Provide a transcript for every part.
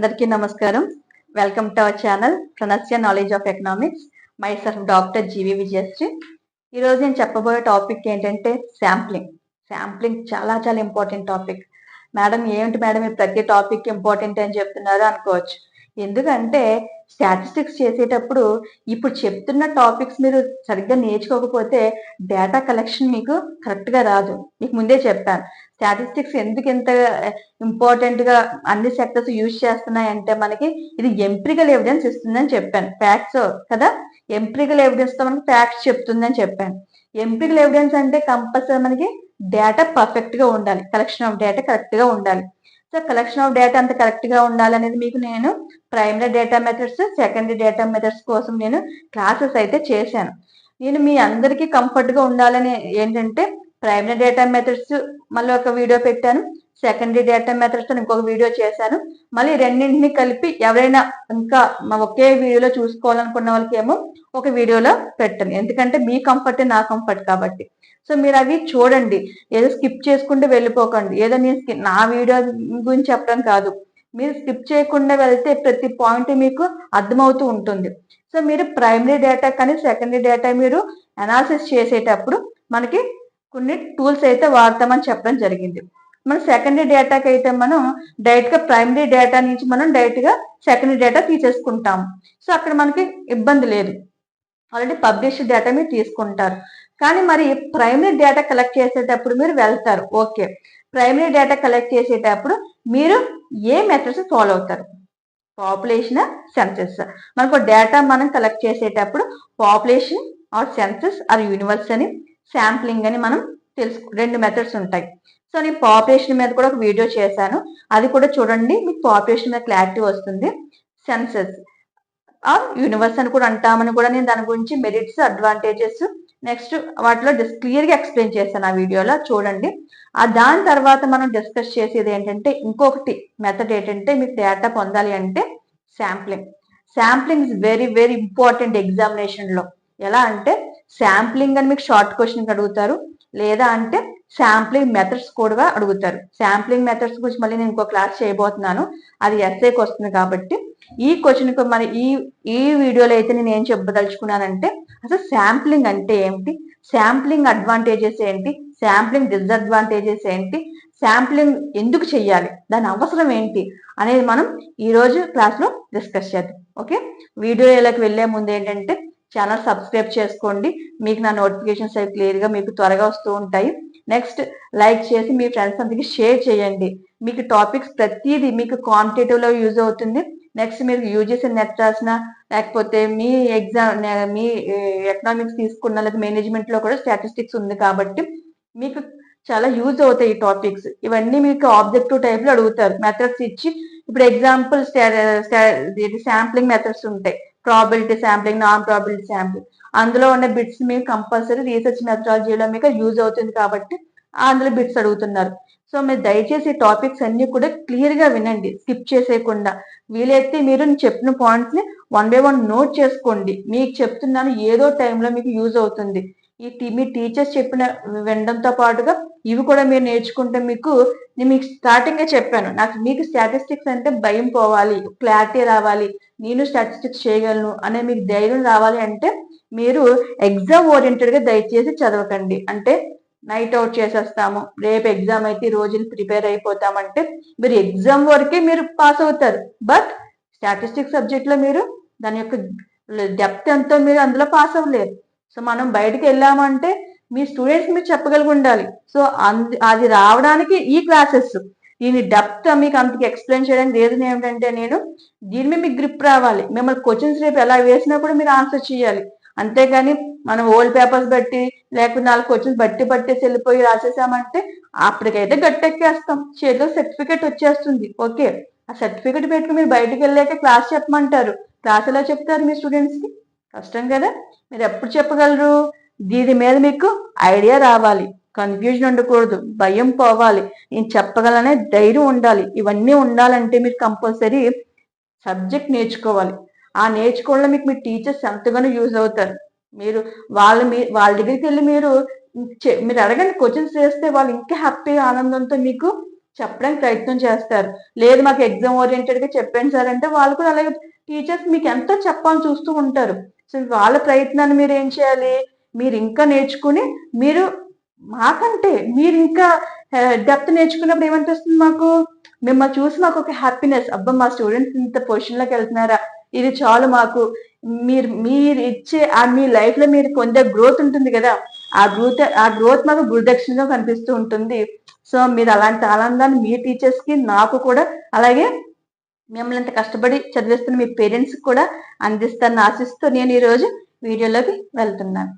అందరికీ నమస్కారం. Welcome to our channel Pranasya knowledge of economics. Myself doctor G V Vijayasri. ఈరోజు నేను చెప్పబోయే టాపిక్ ఏంటంటే శాంప్లింగ్. శాంప్లింగ్ చాలా చాలా ఇంపార్టెంట్ టాపిక్. మేడం ఏంటి మేడం మీరు ప్రతి టాపిక్ ఇంపార్టెంట్ అని చెప్తున్నారు అనుకోవచ్చు. ఎందుకంటే స్టాటిస్టిక్స్ చేసేటప్పుడు ఇప్పుడు చెప్తున్న టాపిక్స్ మీరు సరిగ్గా నేర్చుకోకపోతే డేటా కలెక్షన్ మీకు కరెక్ట్గా రాదు. మీకు ముందే చెప్పాను. స్టాటిస్టిక్స్ ఎందుకు ఇంత ఇంపార్టెంట్ గా అన్ని సెక్టర్స్ యూజ్ చేస్తున్నాయంటే మనకి ఇది ఎంపిరికల్ ఎవిడెన్స్ ఇస్తుందని చెప్పాను. ఫ్యాక్ట్స్ కదా, ఎంపిరికల్ ఎవిడెన్స్ తో మనకి ఫ్యాక్ట్స్ చెప్తుందని చెప్పాను. ఎంపిరికల్ ఎవిడెన్స్ అంటే కంపల్సరీ మనకి డేటా పర్ఫెక్ట్ గా ఉండాలి, కలెక్షన్ ఆఫ్ డేటా కరెక్ట్ గా ఉండాలి. సో కలెక్షన్ ఆఫ్ డేటా అంత కరెక్ట్ గా ఉండాలనేది మీకు నేను primary data methods, secondary data methods కోసం నేను క్లాసెస్ అయితే చేశాను. నేను మీ అందరికీ కంఫర్ట్ గా ఉండాలని ఏంటంటే ప్రైమరీ డేటా మెథడ్స్ మళ్ళీ ఒక వీడియో పెట్టాను, సెకండరీ డేటా మెథడ్స్ ఇంకొక వీడియో చేశాను. మళ్ళీ రెండింటిని కలిపి ఎవరైనా ఇంకా ఒకే వీడియోలో చూసుకోవాలనుకున్న వాళ్ళకి ఏమో ఒక వీడియోలో పెట్టాను. ఎందుకంటే మీ కంఫర్టే నా కంఫర్ట్ కాబట్టి. సో మీరు అవి చూడండి, ఏదో స్కిప్ చేసుకుంటూ వెళ్ళిపోకండి. ఏదో నేను నా వీడియో గురించి చెప్పడం కాదు, మీరు స్కిప్ చేయకుండా వెళ్తే ప్రతి పాయింట్ మీకు అర్థమవుతూ ఉంటుంది. సో మీరు ప్రైమరీ డేటా కానీ సెకండరీ డేటా మీరు అనాలిసిస్ చేసేటప్పుడు మనకి కొన్ని టూల్స్ అయితే వాడతామని చెప్పడం జరిగింది. మన సెకండరీ డేటాకి అయితే మనం డైరెక్ట్ గా ప్రైమరీ డేటా నుంచి మనం డైరెక్ట్ గా సెకండరీ డేటా తీసేసుకుంటాము. సో అక్కడ మనకి ఇబ్బంది లేదు, ఆల్రెడీ పబ్లిష్డ్ డేటా మీరు తీసుకుంటారు. కానీ మరి ప్రైమరీ డేటా కలెక్ట్ చేసేటప్పుడు మీరు వెళ్తారు, ఓకే. ప్రైమరీ డేటా కలెక్ట్ చేసేటప్పుడు మీరు ఏ మెథడ్స్ ఫాలో అవుతారు? Population, census. మనకు డేటా మనం కలెక్ట్ చేసేటప్పుడు population or census or universe అని, శాంప్లింగ్ అని మనం రెండు మెథడ్స్ ఉంటాయి. సో నేను పాపులేషన్ మీద కూడా ఒక వీడియో చేశాను, అది కూడా చూడండి, మీకు పాపులేషన్ మీద క్లారిటీ వస్తుంది. సెన్సెస్ ఆర్ యూనివర్స్ అని కూడా అంటామని కూడా నేను దాని గురించి మెరిట్స్, అడ్వాంటేజెస్ నెక్స్ట్ వాటిలో క్లియర్ గా ఎక్స్ప్లెయిన్ చేశాను ఆ వీడియోలో, చూడండి. దాని తర్వాత మనం డిస్కస్ చేసేది ఏంటంటే ఇంకొకటి మెథడ్ ఏంటంటే మీకు డేటా పొందాలి అంటే sampling. Sampling is very very important examination లో. ఎలా అంటే శాంప్లింగ్ అని మీకు షార్ట్ క్వశ్చన్ అడుగుతారు, లేదా అంటే శాంప్లింగ్ మెథడ్స్ కూడా అడుగుతారు. శాంప్లింగ్ మెథడ్స్ గురించి మళ్ళీ నేను ఇంకో క్లాస్ చేయబోతున్నాను, అది ఎస్ఏకి వస్తుంది. కాబట్టి ఈ క్వశ్చన్ మరి ఈ వీడియోలో అయితే నేను ఏం చెప్పదలుచుకున్నానంటే అసలు శాంప్లింగ్ అంటే ఏమిటి, శాంప్లింగ్ అడ్వాంటేజెస్ ఏంటి, శాంప్లింగ్ డిసడ్వాంటేజెస్ ఏంటి, శాంప్లింగ్ ఎందుకు చెయ్యాలి, దాని అవసరం ఏంటి అనేది మనం ఈ రోజు క్లాస్ లో డిస్కస్ చేద్దాం. ఓకే, వీడియోలోకి వెళ్లే ముందు ఏంటంటే ఛానల్ సబ్స్క్రైబ్ చేసుకోండి, మీకు నా నోటిఫికేషన్స్ అవి క్లియర్ గా మీకు త్వరగా వస్తూ ఉంటాయి. నెక్స్ట్ లైక్ చేసి మీ ఫ్రెండ్స్ అందరికి షేర్ చేయండి. మీకు టాపిక్స్ ప్రతిదీ మీకు కాంపిటేటివ్ లో యూజ్ అవుతుంది. నెక్స్ట్ మీరు యూజీసీ నెట్ రాసిన, లేకపోతే మీ ఎగ్జామ్ మీ ఎకనామిక్స్ తీసుకున్న, లేదా మేనేజ్మెంట్ లో కూడా స్టాటిస్టిక్స్ ఉంది కాబట్టి మీకు చాలా యూజ్ అవుతాయి ఈ టాపిక్స్. ఇవన్నీ మీకు ఆబ్జెక్టివ్ టైప్ లో అడుగుతారు, మెథడ్స్ ఇచ్చి. ఇప్పుడు ఎగ్జాంపుల్ శాంప్లింగ్ మెథడ్స్ ఉంటాయి, probability sampling, non probability sampling. అందులో ఉన్న బిట్స్ మీకు కంపల్సరీ రీసెర్చ్ మెథడాలజీలో మీకు యూజ్ అవుతుంది కాబట్టి అందులో బిట్స్ అడుగుతున్నారు. సో మీరు దయచేసి టాపిక్స్ అన్ని కూడా క్లియర్ గా వినండి, స్కిప్ చేసేయకుండా. వీలైతే మీరు చెప్పిన పాయింట్స్ ని 1 by 1 నోట్ చేసుకోండి. మీకు చెప్తున్నాను, ఏదో టైంలో మీకు యూజ్ అవుతుంది. మీ టీచర్స్ చెప్పిన వినడంతో పాటుగా ఇవి కూడా మీరు నేర్చుకుంటే నేను మీకు స్టార్టింగ్ చెప్పాను, మీకు స్టాటిస్టిక్స్ అంటే భయం పోవాలి, క్లారిటీ రావాలి, నేను స్టాటిస్టిక్స్ చేయగలను అనే మీకు ధైర్యం రావాలి అంటే మీరు ఎగ్జామ్ ఓరియంటెడ్ గా దయచేసి చదవకండి. అంటే నైట్ అవుట్ చేసేస్తాము, రేపు ఎగ్జామ్ అయితే ఈ రోజుని ప్రిపేర్ అయిపోతామంటే మీరు ఎగ్జామ్ వరకే మీరు పాస్ అవుతారు. బట్ స్టాటిస్టిక్స్ సబ్జెక్ట్ లో మీరు దాని యొక్క డెప్త్ ఎంతో మీరు అందులో పాస్ అవ్వలేరు. సో మనం బయటకు వెళ్ళామంటే మీ స్టూడెంట్స్ మీరు చెప్పగలిగి ఉండాలి. సో అది రావడానికి ఈ క్లాసెస్, దీని డెప్త్ మీకు అంతకి ఎక్స్ప్లెయిన్ చేయడానికి రీజన్ ఏమిటంటే నేను దీని మీద మీకు గ్రిప్ రావాలి. మిమ్మల్ని క్వశ్చన్స్ రేపు ఎలా వేసినా కూడా మీరు ఆన్సర్ చేయాలి. అంతేగాని మనం ఓల్డ్ పేపర్స్ బట్టి, లేకపోతే 4 క్వశ్చన్స్ బట్టేసి వెళ్ళిపోయి రాసేసామంటే అప్పటికైతే గట్టెక్కేస్తాం, చేతిలో సర్టిఫికేట్ వచ్చేస్తుంది. ఓకే, ఆ సర్టిఫికేట్ పెట్టుకుని మీరు బయటకు వెళ్ళాక క్లాస్ చెప్పమంటారు, క్లాస్ ఎలా చెప్తారు మీ స్టూడెంట్స్ కి? కష్టం కదా. మీరు ఎప్పుడు చెప్పగలరు? దీని మీద మీకు ఐడియా రావాలి, కన్ఫ్యూజన్ ఉండకూడదు, భయం పోవాలి, నేను చెప్పగలనే ధైర్యం ఉండాలి. ఇవన్నీ ఉండాలంటే మీరు కంపల్సరీ సబ్జెక్ట్ నేర్చుకోవాలి. ఆ నేర్చుకోవడంలో మీకు మీ టీచర్స్ ఎంతగానో యూజ్ అవుతారు. మీరు వాళ్ళ దగ్గరికి వెళ్ళి మీరు అడగండి, క్వశ్చన్స్ చేస్తే వాళ్ళు ఇంకా హ్యాపీగా ఆనందంతో మీకు చెప్పడానికి ప్రయత్నం చేస్తారు. లేదు మాకు ఎగ్జామ్ ఓరియంటెడ్గా చెప్పండి సార్ అంటే వాళ్ళు కూడా అలాగే టీచర్స్ మీకు ఎంతో చెప్పాలని చూస్తూ ఉంటారు. సో వాళ్ళ ప్రయత్నాన్ని మీరు ఏం చేయాలి, మీరు ఇంకా నేర్చుకుని మీరు మాకంటే మీరు ఇంకా డెప్త్ నేర్చుకున్నప్పుడు ఏమనిపిస్తుంది మాకు, మిమ్మల్ని చూసి మాకు ఒక హ్యాపీనెస్, అబ్బా మా స్టూడెంట్స్ ఇంత పొజిషన్లోకి వెళ్తున్నారా, ఇది చాలు మాకు. మీరు మీరు ఇచ్చే మీ లైఫ్ లో మీరు పొందే గ్రోత్ ఉంటుంది కదా, ఆ గ్రోత్ మాకు గురుదక్షిణగా కనిపిస్తూ ఉంటుంది. సో మీరు అలాంటి ఆనందాన్ని మీ టీచర్స్ కి నాకు కూడా, అలాగే మిమ్మల్ని ఇంత కష్టపడి చదివిస్తున్న మీ పేరెంట్స్ కూడా అందిస్తానని ఆశిస్తూ నేను ఈరోజు వీడియోలోకి వెళ్తున్నాను.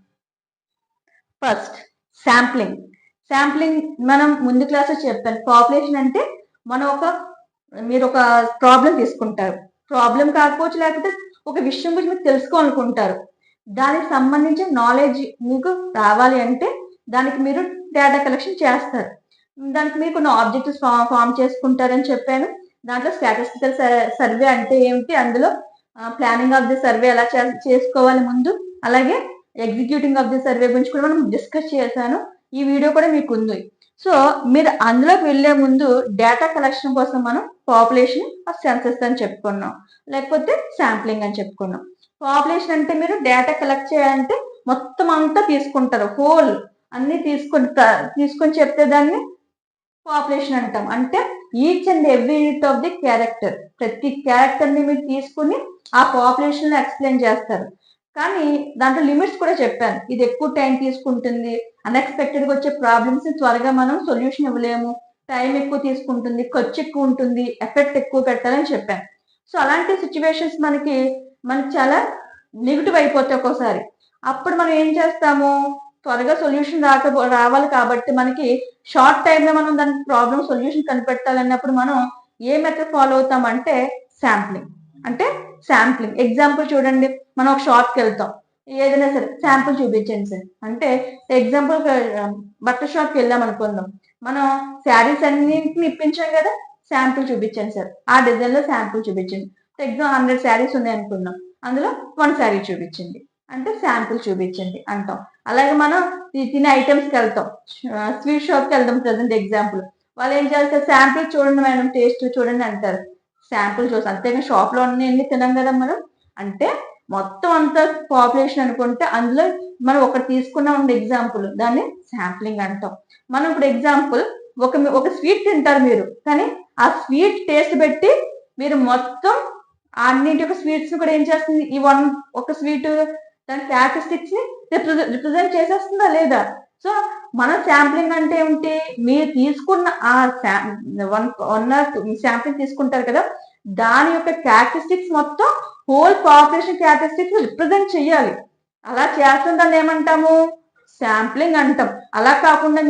First sampling. శాంప్లింగ్ మనం ముందు క్లాస్లో చెప్పాను. పాపులేషన్ అంటే మీరు ఒక ప్రాబ్లం తీసుకుంటారు, ప్రాబ్లం కాకపోవచ్చు, లేకపోతే ఒక విషయం గురించి మీరు తెలుసుకోవాలనుకుంటారు, దానికి సంబంధించిన నాలెడ్జ్ మీకు రావాలి అంటే దానికి మీరు డేటా కలెక్షన్ చేస్తారు. దానికి మీరు కొన్ని ఆబ్జెక్టివ్స్ ఫామ్ చేసుకుంటారని చెప్పాను. దాంట్లో స్టాటిస్టికల్ సర్వే అంటే ఏమిటి, అందులో ప్లానింగ్ ఆఫ్ ది సర్వే ఎలా చేసుకోవాలి ముందు, అలాగే ఎగ్జిక్యూటింగ్ ఆఫ్ ది సర్వే గురించి కూడా మనం డిస్కస్ చేశాను. ఈ వీడియో కూడా మీకు ఉంది. సో మీరు అందులోకి వెళ్లే ముందు డేటా కలెక్షన్ కోసం మనం పాపులేషన్ ఆఫ్ సెన్సస్ అని చెప్పుకున్నాం, లేకపోతే శాంప్లింగ్ అని చెప్పుకున్నాం. పాపులేషన్ అంటే మీరు డేటా కలెక్ట్ చేయాలంటే మొత్తం అంతా తీసుకుంటారు, హోల్ అన్ని తీసుకొని చెప్తే దాన్ని పాపులేషన్ అంటాం. అంటే each and every unit of the character, ప్రతి క్యారెక్టర్ ని మీరు తీసుకుని ఆ పాపులేషన్ లో ఎక్స్ప్లెయిన్ చేస్తారు. కానీ దాంట్లో లిమిట్స్ కూడా చెప్పాను, ఇది ఎక్కువ టైం తీసుకుంటుంది, అన్ఎక్స్పెక్టెడ్ గా వచ్చే ప్రాబ్లమ్స్ త్వరగా మనం సొల్యూషన్ ఇవ్వలేము, టైం ఎక్కువ తీసుకుంటుంది, ఖర్చు ఎక్కువ ఉంటుంది, ఎఫెక్ట్ ఎక్కువ పెట్టాలని చెప్పాను. సో అలాంటి సిచ్యువేషన్స్ మనకి చాలా నెగిటివ్ అయిపోతాయి ఒక్కోసారి. అప్పుడు మనం ఏం చేస్తాము, త్వరగా సొల్యూషన్ రావాలి కాబట్టి మనకి షార్ట్ టైంలో మనం దానికి ప్రాబ్లం సొల్యూషన్ కనిపెట్టాలన్నప్పుడు మనం ఏ మెథడ్ ఫాలో అవుతామంటే శాంప్లింగ్. అంటే శాంప్లింగ్ ఎగ్జాంపుల్ చూడండి, మనం ఒక షాప్కి వెళ్తాం, ఏదైనా సరే శాంపుల్ చూపించండి సార్ అంటే, ఎగ్జాంపుల్ బట్టల షాప్కి వెళ్ళాం అనుకుందాం, మనం శారీస్ అన్నింటిని ఇప్పించాం కదా, శాంపుల్ చూపించండి సార్, ఆ డిజైన్ లో శాంపుల్ చూపించండి. ఎగ్జామ్ 100 శారీస్ ఉన్నాయి అనుకున్నాం, అందులో 1 శారీ చూపించండి అంటే శాంపుల్ చూపించండి అంటాం. అలాగే మనం తినే ఐటమ్స్కి వెళ్తాం, స్వీట్ షాప్కి వెళ్దాం ప్రజెంట్ ఎగ్జాంపుల్, వాళ్ళు ఏం చేస్తారు, శాంపుల్ చూడండి మేడం, టేస్ట్ చూడండి అంటారు, శాంపుల్ చూసి అంతేగా షాప్ లో అన్ని తినాం కదా మనం. అంటే మొత్తం అంతా పాపులేషన్ అనుకుంటే అందులో మనం ఒకటి తీసుకున్నా ఉండే ఎగ్జాంపుల్, దాన్ని శాంప్లింగ్ అంటాం. మనం ఇప్పుడు ఎగ్జాంపుల్ ఒక స్వీట్ తింటారు మీరు, కానీ ఆ స్వీట్ టేస్ట్ పెట్టి మీరు మొత్తం అన్నింటి యొక్క స్వీట్స్ కూడా ఏం చేస్తుంది, ఈ ఒక స్వీట్ దాని క్యారెక్టరిస్టిక్స్ ని రిప్రజెంట్ చేసేస్తుందా లేదా. సో మనం శాంప్లింగ్ అంటే ఏమిటి, మీరు తీసుకున్న ఆ శాంప్లింగ్ తీసుకుంటారు కదా, దాని యొక్క క్యారెక్టరిస్టిక్స్ మొత్తం హోల్ పాపులేషన్ క్యారెక్టరిస్టిక్స్ రిప్రజెంట్ చేయాలి. అలా చేస్తున్న దాన్ని ఏమంటాము, శాంప్లింగ్ అంటాం. అలా కాకుండా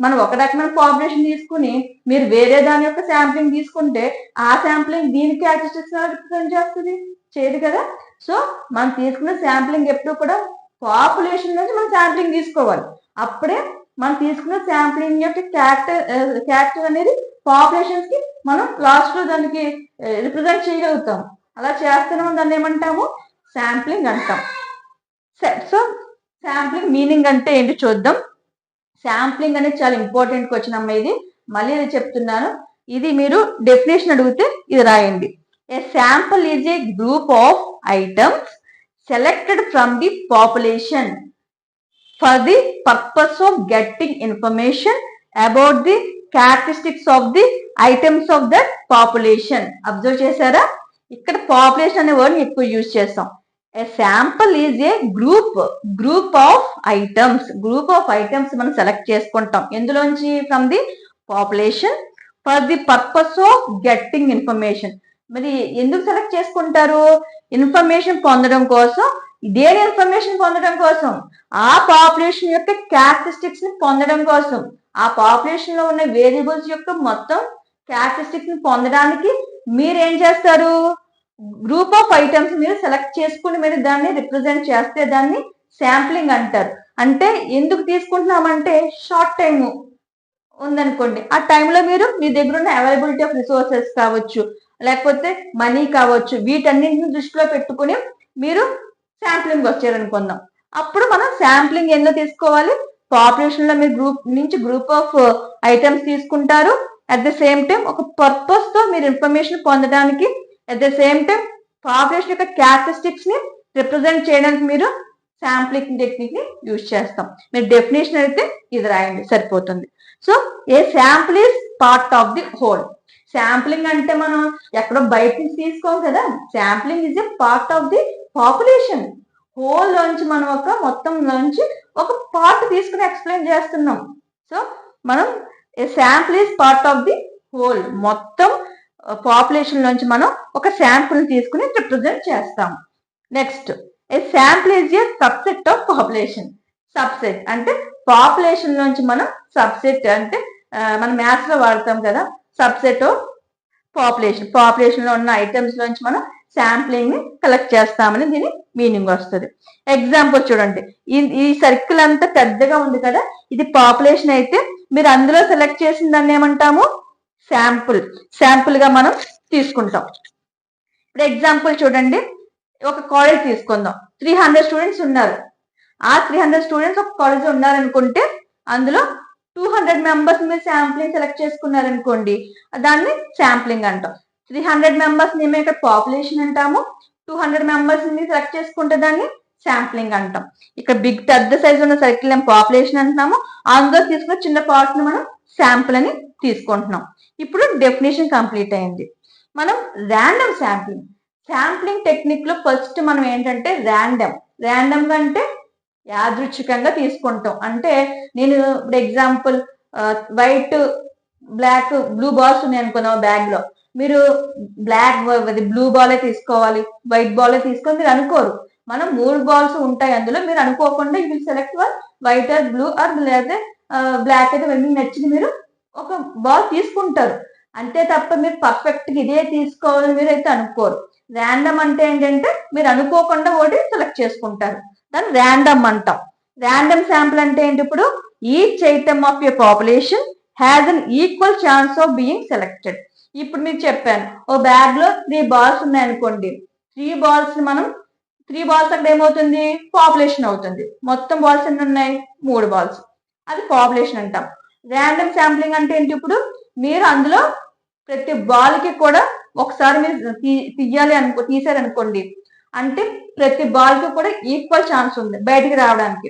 మనం ఒక రకమైన పాపులేషన్ తీసుకుని మీరు వేరే దాని యొక్క శాంప్లింగ్ తీసుకుంటే ఆ శాంప్లింగ్ దీని క్యారెక్టరిస్టిక్స్ రిప్రజెంట్ చేస్తుంది, చేయదు కదా. సో మనం తీసుకున్న శాంప్లింగ్ ఎప్పుడు కూడా పాపులేషన్ నుంచి మనం శాంప్లింగ్ తీసుకోవాలి, అప్పుడే మనం తీసుకున్న శాంప్లింగ్ యొక్క క్యారెక్టర్ అనేది పాపులేషన్స్ కి మనం లాస్ట్ లో దానికి రిప్రజెంట్ చేయగలుగుతాం. అలా చేస్తున్నాం, దాన్ని ఏమంటాము, శాంప్లింగ్ అంటాం. సో శాంప్లింగ్ మీనింగ్ అంటే ఏంటి చూద్దాం. శాంప్లింగ్ అనేది చాలా ఇంపార్టెంట్ క్వశ్చన్ అమ్మ, ఇది మళ్ళీ ఇది చెప్తున్నాను, ఇది మీరు డెఫినేషన్ అడిగితే ఇది రాయండి. ఏ sample is a group of items selected from the population for the purpose of getting information about the characteristics of the items of that population. Observe చేశారా, ఇక్కడ పాపులేషన్ అనే వర్డ్ ఎక్కువ యూజ్ చేస్తాం. A sample is a group of items మనం select చేసుకుంటాం ఎందులోంచి, from the population for the purpose of getting information. మరి ఎందుకు సెలెక్ట్ చేసుకుంటారు, ఇన్ఫర్మేషన్ పొందడం కోసం. దేని ఇన్ఫర్మేషన్ పొందడం కోసం, ఆ పాపులేషన్ యొక్క క్యారెక్టరిస్టిక్స్ ని పొందడం కోసం, ఆ పాపులేషన్ లో ఉన్న వేరియబుల్స్ యొక్క మొత్తం క్యారెక్టరిస్టిక్స్ ని పొందడానికి మీరు ఏం చేస్తారు, గ్రూప్ ఆఫ్ ఐటమ్స్ మీరు సెలెక్ట్ చేసుకుని మీరు దాన్ని రిప్రజెంట్ చేస్తే దాన్ని శాంప్లింగ్ అంటారు. అంటే ఎందుకు తీసుకుంటున్నామంటే, షార్ట్ టైం ఉందనుకోండి, ఆ టైంలో మీ దగ్గర ఉన్న అవైలబిలిటీ ఆఫ్ రిసోర్సెస్ కావచ్చు, లేకపోతే మనీ కావచ్చు, వీటన్నింటిని దృష్టిలో పెట్టుకుని మీరు శాంప్లింగ్ వచ్చారనుకుందాం. అప్పుడు మనం శాంప్లింగ్ ఎందులో తీసుకోవాలి, పాపులేషన్ లో మీరు గ్రూప్ ఆఫ్ ఐటమ్స్ తీసుకుంటారు, అట్ ద సేమ్ టైం ఒక పర్పస్ తో మీరు ఇన్ఫర్మేషన్ పొందడానికి, at the same time population యొక్క క్యారెక్టరిస్టిక్స్ ని రిప్రజెంట్ చేయడానికి మీరు శాంప్లింగ్ టెక్నిక్ ని యూజ్ చేస్తాం. మీరు డెఫినేషన్ అయితే ఇది రాయండి సరిపోతుంది. So A sample is part of the whole. Sampling అంటే మనం ఎక్కడో బయట నుంచి తీసుకోం కదా, sampling is a part of the population. Whole లోంచి మనం ఒక మొత్తం నుంచి ఒక పార్ట్ తీసుకుని ఎక్స్ప్లెయిన్ చేస్తున్నాం. సో మనం ఏ sample is part of the whole, మొత్తం పాపులేషన్ నుంచి మనం ఒక శాంపుల్ తీసుకుని రిప్రజెంట్ చేస్తాం. Next A sample is a subset of population. Subset అంటే పాపులేషన్ నుంచి మనం సబ్సెట్ అంటే మనం మ్యాథ్స్ లో వాడతాం కదా, సబ్సెట్ ఆఫ్ పాపులేషన్. పాపులేషన్ లో ఉన్న ఐటమ్స్ నుంచి మనం శాంప్లింగ్ ని కలెక్ట్ చేస్తామని దీని మీనింగ్ వస్తుంది. ఎగ్జాంపుల్ చూడండి, ఈ సర్కిల్ అంతా పెద్దగా ఉంది కదా, ఇది పాపులేషన్ అయితే మీరు అందులో సెలెక్ట్ చేసిన దాన్ని ఏమంటాము, శాంపుల్. శాంపుల్ గా మనం తీసుకుంటాం. ఇప్పుడు ఎగ్జాంపుల్ చూడండి, ఒక కాలేజ్ తీసుకుందాం. 300 స్టూడెంట్స్ ఉన్నారు. ఆ 300 స్టూడెంట్స్ ఒక కాలేజ్ ఉన్నారనుకుంటే అందులో 200 మెంబర్స్ మీరు శాంప్లింగ్ సెలెక్ట్ చేసుకున్నారనుకోండి, దాన్ని శాంప్లింగ్ అంటాం. 300 మెంబర్స్ మేము ఇక్కడ పాపులేషన్ అంటాము, 200 మెంబర్స్ ని సెలెక్ట్ చేసుకుంటే దాన్ని శాంప్లింగ్ అంటాం. ఇక్కడ పెద్ద సైజు ఉన్న సర్కిల్ ఏం పాపులేషన్ అంటున్నాము, అందులో తీసుకున్న చిన్న పార్ట్స్ ని మనం శాంపుల్ అని తీసుకుంటున్నాం. ఇప్పుడు డెఫినేషన్ కంప్లీట్ అయింది. మనం ర్యాండమ్ శాంప్లింగ్. శాంప్లింగ్ టెక్నిక్ లో ఫస్ట్ మనం ఏంటంటే ర్యాండమ్ గా అంటే యాదృచ్ఛికంగా తీసుకుంటాం. అంటే నేను ఇప్పుడు example white black blue balls ఉన్నాయి అనుకున్నాం బ్యాగ్ లో, మీరు బ్లాక్ బ్లూ బాలే తీసుకోవాలి, వైట్ బాలే తీసుకొని మీరు అనుకోరు. మనం 3 బాల్స్ ఉంటాయి అందులో, మీరు అనుకోకుండా you will select one white or blue or లేదా బ్లాక్ అయితే మీకు నచ్చింది మీరు ఒక బాల్ తీసుకుంటారు అంతే తప్ప మీరు పర్ఫెక్ట్ గా ఇదే తీసుకోవాలని మీరు అయితే అనుకోరు. ర్యాండమ్ అంటే ఏంటంటే మీరు అనుకోకుండా ఒకటి సెలెక్ట్ చేసుకుంటారు, దాన్ని ర్యాండమ్ అంటాం. ర్యాండమ్ శాంపుల్ అంటే ఏంటి, ఇప్పుడు each item of your population has an equal chance of being selected. ఇప్పుడు మీకు చెప్పాను, ఓ బ్యాగ్ లో 3 బాల్స్ ఉన్నాయనుకోండి, 3 బాల్స్ మనం 3 బాల్స్ అక్కడ ఏమవుతుంది, పాపులేషన్ అవుతుంది. మొత్తం బాల్స్ ఎన్ని ఉన్నాయి, 3 బాల్స్, అది పాపులేషన్ అంటాం. ర్యాండమ్ శాంప్లింగ్ అంటే ఏంటి, ఇప్పుడు మీరు అందులో ప్రతి బాల్ కి కూడా ఒకసారి మీరు తీసారనుకోండి, అంటే ప్రతి బాల్ కి కూడా ఈక్వల్ ఛాన్స్ ఉంది బయటికి రావడానికి.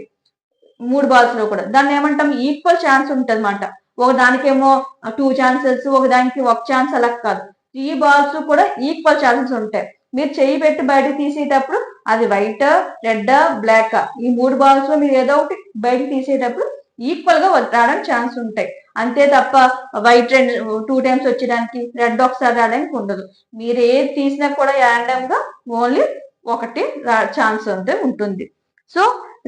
3 బాల్స్ లో కూడా దాన్ని ఏమంటాం, ఈక్వల్ ఛాన్స్ ఉంటుంది అన్నమాట. ఒక దానికేమో 2 ఛాన్సెస్, ఒక దానికి 1 ఛాన్స్, అలా కాదు. 3 బాల్స్ కూడా ఈక్వల్ ఛాన్సెస్ ఉంటాయి. మీరు చేయి పెట్టి బయటకు తీసేటప్పుడు అది వైట్, రెడ్, బ్లాక్, ఈ 3 బాల్స్ లో మీరు ఏదో ఒకటి బయటకు తీసేటప్పుడు ఈక్వల్ గా రావడానికి ఛాన్స్ ఉంటాయి. అంతే తప్ప వైట్ 2 టైమ్స్ వచ్చేదానికి, రెడ్ ఒకసారి రావడానికి ఉండదు. మీరు ఏది తీసినా కూడా ర్యాండమ్ గా ఓన్లీ ఒకటి ఛాన్స్ ఉంటుంది. సో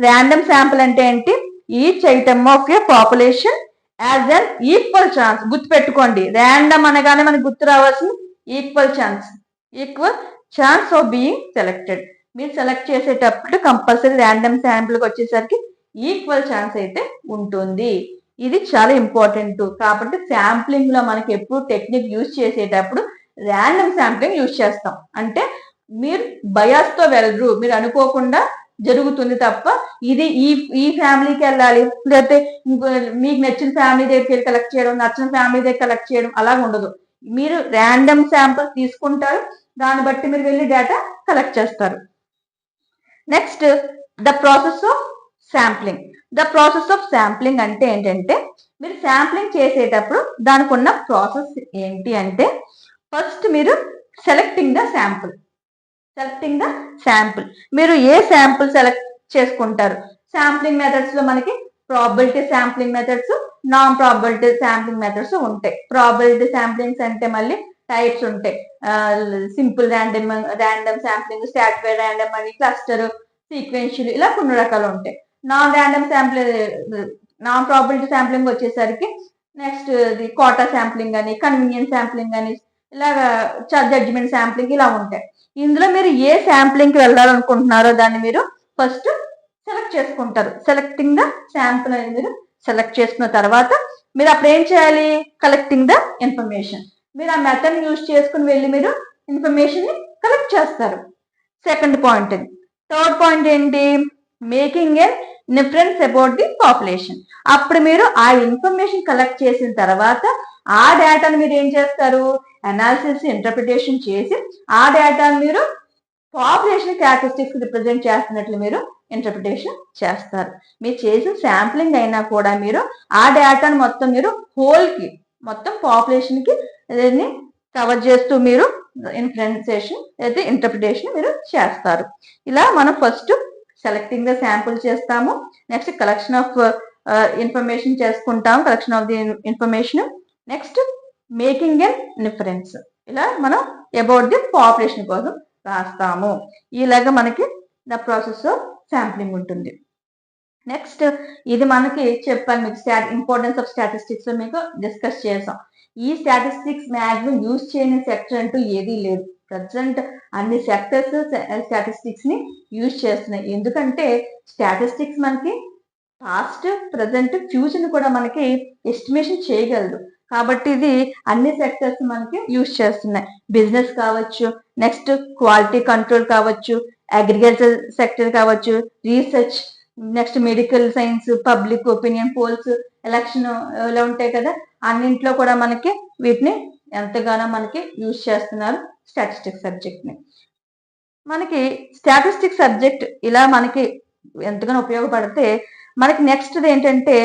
ర్యాండమ్ శాంపుల్ అంటే ఏంటి, each item of A population as an equal chance. గుర్తుపెట్టుకోండి, ర్యాండమ్ అనగానే మనకు గుర్తు రావాల్సింది equal chance of being selected. మీరు సెలెక్ట్ చేసేటప్పుడు కంపల్సరీ ర్యాండమ్ శాంపుల్కి వచ్చేసరికి ఈక్వల్ ఛాన్స్ అయితే ఉంటుంది. ఇది చాలా ఇంపార్టెంట్. కాబట్టి శాంప్లింగ్ లో మనకి ఎప్పుడు టెక్నిక్ యూజ్ చేసేటప్పుడు ర్యాండమ్ శాంప్లింగ్ యూజ్ చేస్తాం. అంటే మీరు బయాస్ తో వెళ్ళరు, మీరు అనుకోకుండా జరుగుతుంది తప్ప ఇది ఈ ఫ్యామిలీకి వెళ్ళాలి, లేకపోతే మీకు నచ్చిన ఫ్యామిలీ దగ్గరికి వెళ్ళి కలెక్ట్ చేయడం, నచ్చిన ఫ్యామిలీ దగ్గర కలెక్ట్ చేయడం అలా ఉండదు. మీరు ర్యాండమ్ శాంపుల్ తీసుకుంటారు, దాన్ని బట్టి మీరు వెళ్ళి డేటా కలెక్ట్ చేస్తారు. Next the process of sampling. The process of sampling అంటే ఏంటంటే, మీరు శాంప్లింగ్ చేసేటప్పుడు దానికి ఉన్న ప్రాసెస్ ఏంటి అంటే, ఫస్ట్ మీరు సెలెక్టింగ్ ద శాంపుల్. మీరు ఏ శాంపుల్ సెలెక్ట్ చేసుకుంటారు. శాంప్లింగ్ మెథడ్స్ లో మనకి probability sampling methods, non probability sampling methods ఉంటాయి. ప్రాబబిలిటీ శాంప్లింగ్స్ అంటే మళ్ళీ టైప్స్ ఉంటాయి. Simple random sampling, stratified random అని, క్లస్టర్, సీక్వెన్షియల్, ఇలా కొన్ని రకాలు ఉంటాయి. నాన్ ప్రాబబిలిటీ శాంప్లింగ్ వచ్చేసరికి నెక్స్ట్ కోటా శాంప్లింగ్ అని, కన్వీనియన్స్ శాంప్లింగ్ అని, ఇలాగా జడ్జిమెంట్ శాంప్లింగ్ ఇలా ఉంటాయి. ఇందులో మీరు ఏ శాంప్లింగ్ కి వెళ్ళాలనుకుంటున్నారో దాన్ని మీరు ఫస్ట్ సెలెక్ట్ చేసుకుంటారు. సెలెక్టింగ్ ద శాంపుల్ అనేది మీరు సెలెక్ట్ చేసుకున్న తర్వాత మీరు అప్పుడు ఏం చేయాలి, కలెక్టింగ్ ద ఇన్ఫర్మేషన్. మీరు ఆ మెథడ్ యూజ్ చేసుకుని వెళ్ళి మీరు ఇన్ఫర్మేషన్ ని కలెక్ట్ చేస్తారు. Second point. థర్డ్ పాయింట్ ఏంటి, making N difference about the population. అప్పుడు మీరు ఆ ఇన్ఫర్మేషన్ కలెక్ట్ చేసిన తర్వాత ఆ డేటాను మీరు ఏం చేస్తారు, అనాలిసిస్ ఇంటర్ప్రిటేషన్ చేసి ఆ డేటాను మీరు పాపులేషన్ క్యారెక్టరిస్టిక్స్ రిప్రజెంట్ చేస్తున్నట్లు మీరు ఇంటర్ప్రిటేషన్ చేస్తారు. మీరు చేసిన శాంప్లింగ్ అయినా కూడా మీరు ఆ డేటాను మొత్తం మీరు హోల్కి మొత్తం పాపులేషన్కి దీన్ని కవర్ చేస్తూ మీరు ఇన్ఫరెన్సేషన్ అయితే ఇంటర్ప్రిటేషన్ మీరు చేస్తారు. ఇలా మనం ఫస్ట్ సెలెక్టింగ్ ద శాంపుల్ చేస్తాము, నెక్స్ట్ కలెక్షన్ ఆఫ్ ఇన్ఫర్మేషన్ చేసుకుంటాము, collection of the information, next making N inference. ఇలా మనం అబౌట్ ది పాపులేషన్ కోసం రాస్తాము. ఇలాగ మనకి ద ప్రాసెస్ ఆఫ్ శాంప్లింగ్ ఉంటుంది. నెక్స్ట్ ఇది మనకి చెప్పాను మీకు ఇంపార్టెన్స్ ఆఫ్ స్టాటిస్టిక్స్ లో మీకు డిస్కస్ చేసాం. ఈ స్టాటిస్టిక్స్ మ్యాక్సిమం యూజ్ చేయని సెక్టర్ అంటూ ఏదీ లేదు. ప్రజెంట్ అన్ని సెక్టర్స్ స్టాటిస్టిక్స్ ని యూజ్ చేస్తున్నాయి. ఎందుకంటే స్టాటిస్టిక్స్ మనకి పాస్ట్, ప్రజెంట్, ఫ్యూచర్ ని కూడా మనకి ఎస్టిమేషన్ చేయగలదు. కాబట్టి ఇది అన్ని సెక్టర్స్ మనకి యూజ్ చేస్తున్నాయి. బిజినెస్ కావచ్చు, నెక్స్ట్ క్వాలిటీ కంట్రోల్ కావచ్చు, అగ్రికల్చర్ సెక్టర్ కావచ్చు, research, next medical science, public opinion polls, election ఇలా ఉంటాయి కదా, అన్నింట్లో కూడా మనకి వీటిని ఎంతగానో మనకి యూజ్ చేస్తున్నారు స్టాటిస్టిక్స్ సబ్జెక్ట్ ని. మనకి స్టాటిస్టిక్స్ సబ్జెక్ట్ ఇలా మనకి ఎంతగానో ఉపయోగపడితే మనకి నెక్స్ట్ ఏంటంటే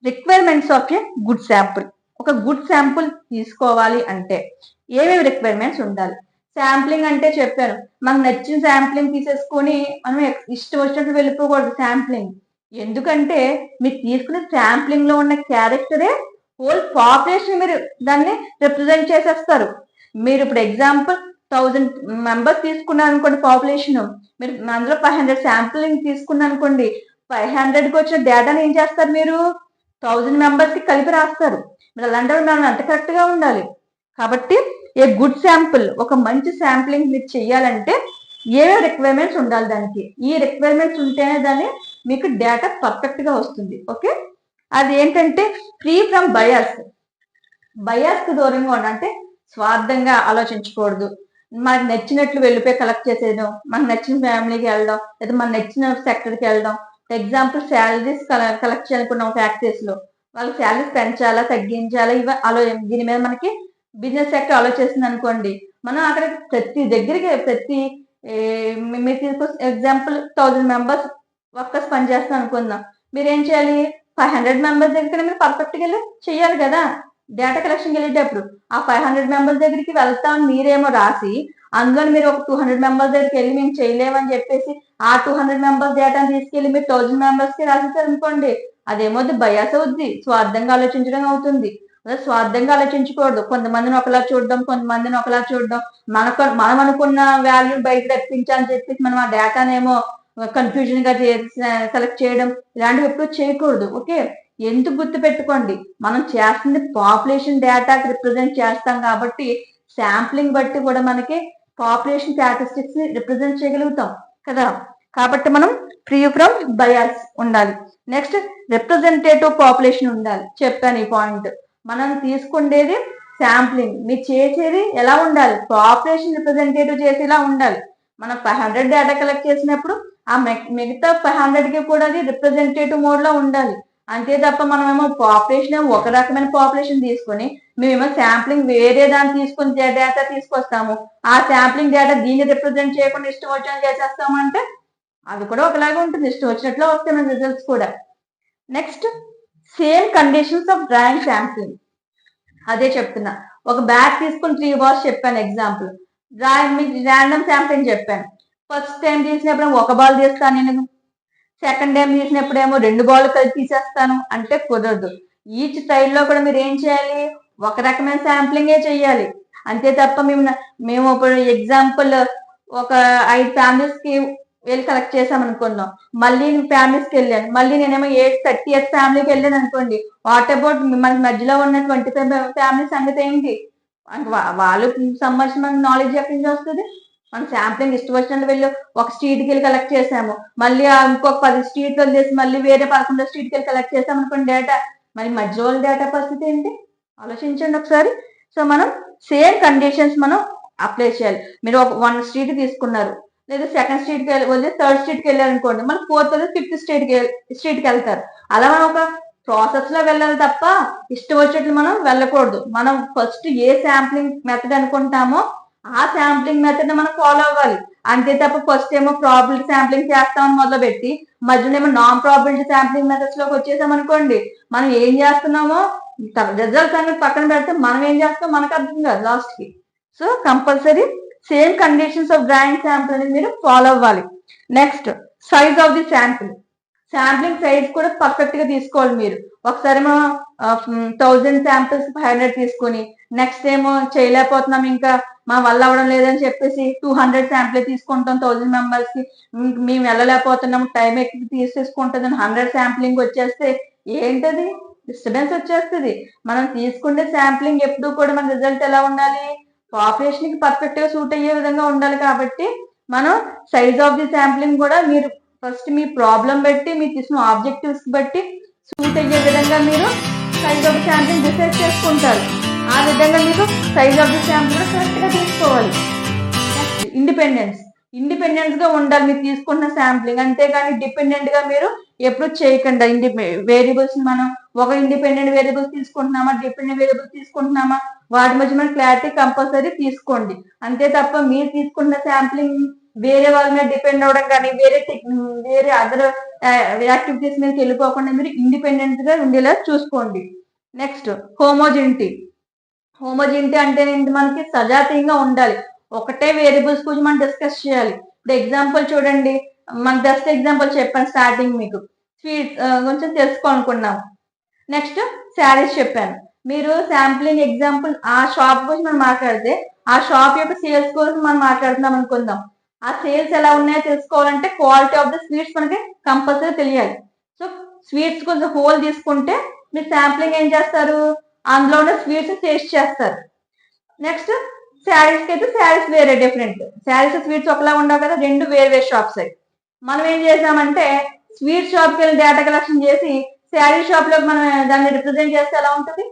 requirements of a good sample. ఒక గుడ్ శాంపుల్ తీసుకోవాలి అంటే ఏమేమి రిక్వైర్మెంట్స్ ఉండాలి? శాంప్లింగ్ అంటే చెప్పాను, మనకు నచ్చిన శాంప్లింగ్ తీసేసుకొని మనం ఇష్టం వచ్చినట్టు వెళ్ళిపోకూడదు శాంప్లింగ్. ఎందుకంటే మీరు తీసుకునే శాంప్లింగ్ లో ఉన్న క్యారెక్టరే హోల్ పాపులేషన్ మీరు దాన్ని రిప్రజెంట్ చేసేస్తారు. మీరు ఇప్పుడు ఎగ్జాంపుల్ 1000 మెంబర్స్ తీసుకున్నారు అనుకోండి పాపులేషన్, మీరు అందులో 500 శాంప్లింగ్ తీసుకున్నారు అనుకోండి, 500కి వచ్చిన డేటాని ఏం చేస్తారు, మీరు 1000 మెంబర్స్ కి కలిపి రాస్తారు. మీరు అలాంటి మనం ఎంత కరెక్ట్ గా ఉండాలి. కాబట్టి ఏ గుడ్ శాంపుల్, ఒక మంచి శాంప్లింగ్ మీరు చెయ్యాలంటే ఏమేమి రిక్వైర్మెంట్స్ ఉండాలి దానికి. ఈ రిక్వైర్మెంట్స్ ఉంటేనే దాన్ని మీకు డేటా పర్ఫెక్ట్ గా వస్తుంది. ఓకే, అది ఏంటంటే ఫ్రీ ఫ్రమ్ బయాస్. బయాస్ కు దూరంగా ఉండాలంటే స్వార్థంగా ఆలోచించకూడదు. మనకు నచ్చినట్లు వెళ్ళిపోయి కలెక్ట్ చేసేయడం, మనకు నచ్చిన ఫ్యామిలీకి వెళ్ళడం, లేదా మనకు నచ్చిన సెక్టర్కి వెళ్ళడం. ఎగ్జాంపుల్ శాలరీస్ కలెక్ట్ చేయాలనుకున్నాం ఫ్యాక్టరీస్ లో, వాళ్ళకి శాలరీస్ పెంచాలా తగ్గించాలా ఇవి దీని మీద మనకి బిజినెస్ సెక్టర్ ఆలోచిస్తుంది అనుకోండి, మనం అక్కడ ప్రతి దగ్గరికి మీరు తీసుకొచ్చి ఎగ్జాంపుల్ 1000 మెంబర్స్ వర్కర్స్ పనిచేస్తాను అనుకుందాం, మీరు ఏం చేయాలి, 500 మెంబర్స్ దగ్గర మీరు పర్ఫెక్ట్ గా వెళ్ళి చెయ్యాలి కదా డేటా కలెక్షన్ వెళ్ళేటప్పుడు. ఆ 500 మెంబర్స్ దగ్గరికి వెళ్తామని మీరేమో రాసి అందులో మీరు ఒక 200 మెంబర్స్ దగ్గరికి వెళ్ళి మేము చేయలేమని చెప్పేసి ఆ 200 మెంబర్స్ డేటాను తీసుకెళ్లి మీరు 1000 మెంబర్స్ కి రాసేసారు అనుకోండి, అదేమవుద్ది, బయాస్ అవుద్ది, స్వార్థంగా ఆలోచించడం అవుతుంది. అదే స్వార్థంగా ఆలోచించకూడదు. కొంతమందిని ఒకలా చూడడం, కొంతమందిని ఒకలా చూడడం, మనం అనుకున్న వాల్యూ బయట రప్పించాలని చెప్పేసి మనం ఆ డేటానేమో కన్ఫ్యూజన్ గా సెలెక్ట్ చేయడం, ఇలాంటివి ఎప్పుడు చేయకూడదు. ఓకే, ఎందుకు గుర్తు పెట్టుకోండి, మనం చేస్తుంది పాపులేషన్ డేటాకి రిప్రజెంట్ చేస్తాం కాబట్టి శాంప్లింగ్ బట్టి కూడా మనకి పాపులేషన్ స్టాటిస్టిక్స్ ని రిప్రజెంట్ చేయగలుగుతాం కదా. కాబట్టి మనం ఫ్రీ ఫ్రమ్ బయాస్ ఉండాలి. నెక్స్ట్ రిప్రజెంటేటివ్ పాపులేషన్ ఉండాలి. చెప్పాను ఈ పాయింట్. మనం తీసుకునేది శాంప్లింగ్, మీరు చేసేది ఎలా ఉండాలి, పాపులేషన్ రిప్రజెంటేటివ్ చేసేలా ఉండాలి. మనం 500 డేటా కలెక్ట్ చేసినప్పుడు ఆ మిగతా 500 కి కూడా అది రిప్రజెంటేటివ్ మోడ్ లో ఉండాలి. అంతే తప్ప మనమేమో పాపులేషన్ ఒక రకమైన పాపులేషన్ తీసుకొని మేమేమో శాంప్లింగ్ వేరే దాన్ని తీసుకొని డేటా తీసుకొస్తాము, ఆ శాంప్లింగ్ డేటా దీన్ని రిప్రజెంట్ చేయకుండా ఇష్టం వచ్చినట్టు చేసేస్తాము అంటే అది కూడా ఒకలాగా ఉంటుంది, ఇష్టం వచ్చినట్లు వస్తాయి మన రిజల్ట్స్ కూడా. Next same conditions of drawing sampling. అదే చెప్తున్నా, ఒక బ్యాగ్ తీసుకుని 3 బాల్స్ చెప్పాను ఎగ్జాంపుల్, మీకు ర్యాండమ్ శాంప్లింగ్ చెప్పాను. ఫస్ట్ టైం తీసినప్పుడు ఒక బాల్ తీస్తాను నేను, సెకండ్ టైం తీసినప్పుడేమో 2 బాల్ కలిసి తీసేస్తాను అంటే కుదరదు. ఈచ్ స్టైల్లో కూడా మీరు ఏం చేయాలి, ఒక రకమైన శాంప్లింగే చేయాలి. అంతే తప్ప మేము ఇప్పుడు ఎగ్జాంపుల్ ఒక 5 ఫ్యామిలీస్ కి వెళ్ళి కలెక్ట్ చేసాం అనుకున్నాం, మళ్ళీ ఫ్యామిలీస్కి వెళ్ళాను, మళ్ళీ నేనేమో 30th ఫ్యామిలీకి వెళ్ళాను అనుకోండి, వాట్ అబౌట్ మనకి మధ్యలో ఉన్న 25 ఫ్యామిలీ సంగతి ఏంటి, వాళ్ళకి సంబంధించిన నాలెడ్జ్ ఎక్కడి నుంచి వస్తుంది. మనం శాంప్లింగ్ ఇష్టం వచ్చినట్టు వెళ్ళి ఒక స్ట్రీట్కి వెళ్ళి కలెక్ట్ చేసాము, మళ్ళీ ఇంకొక 10 స్ట్రీట్ వదిలేసి మళ్ళీ వేరే 11 స్ట్రీట్కి వెళ్ళి కలెక్ట్ చేసాం అనుకోండి డేటా, మరి మధ్యలో డేటా పరిస్థితి ఏంటి ఆలోచించండి ఒకసారి. సో మనం సేమ్ కండిషన్స్ మనం అప్లై చేయాలి. మీరు ఒక 1 స్ట్రీట్ తీసుకున్నారు, లేదా సెకండ్ స్ట్రీట్కి వెళ్ళి థర్డ్ స్ట్రీట్కి వెళ్ళారు అనుకోండి, మన ఫోర్త్ లేదా ఫిఫ్త్ స్ట్రీట్కి వెళ్తారు. అలా మనం ఒక ప్రాసెస్ లో వెళ్ళాలి తప్ప ఇష్టం వచ్చేట్లు మనం వెళ్ళకూడదు. మనం ఫస్ట్ ఏ శాంప్లింగ్ మెథడ్ అనుకుంటామో ఆ శాంప్లింగ్ మెథడ్ మనం ఫాలో అవ్వాలి. అంతే తప్ప ఫస్ట్ ఏమో ప్రాబిలిటీ శాంప్లింగ్ చేస్తామని మొదలుపెట్టి మధ్యలో ఏమో నాన్ ప్రాబిలిటీ శాంప్లింగ్ మెథడ్స్ లోకి వచ్చేసాం అనుకోండి, మనం ఏం చేస్తున్నామో రిజల్ట్స్ అనేది పక్కన పెడితే మనం ఏం చేస్తామో మనకు అర్థం కాదు లాస్ట్ కి. So compulsory same conditions of drawing sample అనేది మీరు ఫాలో అవ్వాలి. Next size of the sample. Sampling size కూడా పర్ఫెక్ట్ గా తీసుకోవాలి మీరు. ఒకసారి ఏమో 1000 శాంపిల్స్ 500 తీసుకొని నెక్స్ట్ ఏమో చేయలేకపోతున్నాం, ఇంకా మా వల్ల అవ్వడం లేదని చెప్పేసి 200 శాంపిల్ తీసుకుంటాం 1000 మెంబర్స్ కి, మేము వెళ్ళలేకపోతున్నాం టైం ఎక్కువ తీసేసుకుంటుంది 100 శాంప్లింగ్ వచ్చేస్తే ఏంటది డిస్టర్బెన్స్ వచ్చేస్తుంది. మనం తీసుకునే శాంప్లింగ్ ఎప్పుడు కూడా మన రిజల్ట్ ఎలా ఉండాలి, పాపులేషన్ కి పర్ఫెక్ట్ గా సూట్ అయ్యే విధంగా ఉండాలి. కాబట్టి మనం సైజ్ ఆఫ్ ది శాంప్లింగ్ కూడా మీరు ఫస్ట్ మీ ప్రాబ్లం బట్టి మీరు తీసుకున్న ఆబ్జెక్టివ్స్ బట్టి సూట్ అయ్యే విధంగా మీరు size of the sampling decide చేసుకుంటారు. ఆ విధంగా మీకు సైజ్ ఆఫ్ ది శాంపుల్ కూడా కరెక్ట్ గా తీసుకోవాలి. ఇండిపెండెన్స్ గా ఉండాలి మీరు తీసుకున్న శాంప్లింగ్, అంతేగాని డిపెండెంట్ గా మీరు ఎప్పుడు చేయకుండా. వేరియబుల్స్ మనం ఒక ఇండిపెండెంట్ వేరియబుల్స్ తీసుకుంటున్నామా డిపెండెంట్ వేరియబుల్స్ తీసుకుంటున్నామా వాటి మధ్య మన క్లారిటీ కంపల్సరీ తీసుకోండి. అంతే తప్ప మీరు తీసుకున్న శాంప్లింగ్ వేరే వాళ్ళ మీద డిపెండ్ అవ్వడం కానీ వేరే అదర్ యాక్టివిటీస్ మీద వెళ్ళిపోకుండా మీరు ఇండిపెండెంట్ గా ఉండేలా చూసుకోండి. నెక్స్ట్ హోమోజెనిటీ అంటే ఏంటి, మనకి సజాతీయంగా ఉండాలి. ఒకటే వేరియబుల్స్ గురించి మనం డిస్కస్ చేయాలి. ఇప్పుడు ఎగ్జాంపుల్ చూడండి, మన జస్ట్ ఎగ్జాంపుల్ చెప్పాను స్టార్టింగ్, మీకు స్వీట్స్ కొంచెం తెలుసుకోవాలనుకున్నాం. నెక్స్ట్ శారీస్ చెప్పాను. మీరు శాంప్లింగ్ ఎగ్జాంపుల్ ఆ షాప్ గురించి మనం మాట్లాడితే ఆ షాప్ యొక్క సేల్స్ గురించి మనం మాట్లాడుతున్నాం అనుకుందాం. ఆ సేల్స్ ఎలా ఉన్నాయో తెలుసుకోవాలంటే క్వాలిటీ ఆఫ్ ద స్వీట్స్ మనకి కంపల్సరీ తెలియాలి. సో స్వీట్స్ కొంచెం హోల్ తీసుకుంటే మీరు శాంప్లింగ్ ఏం చేస్తారు, అందులో ఉన్న స్వీట్స్ టేస్ట్ చేస్తారు. నెక్స్ట్ శారీస్ కి అయితే శారీస్ వేరే డిఫరెంట్, శారీస్ స్వీట్స్ ఒకలా ఉండవు కదా, రెండు వేరే షాప్స్ అయ్యి. మనం ఏం చేసామంటే స్వీట్ షాప్ కి వెళ్ళి డేటా కలెక్షన్ చేసి శారీ షాప్ లో మనం దాన్ని రిప్రజెంట్ చేస్తే ఎలా ఉంటుంది,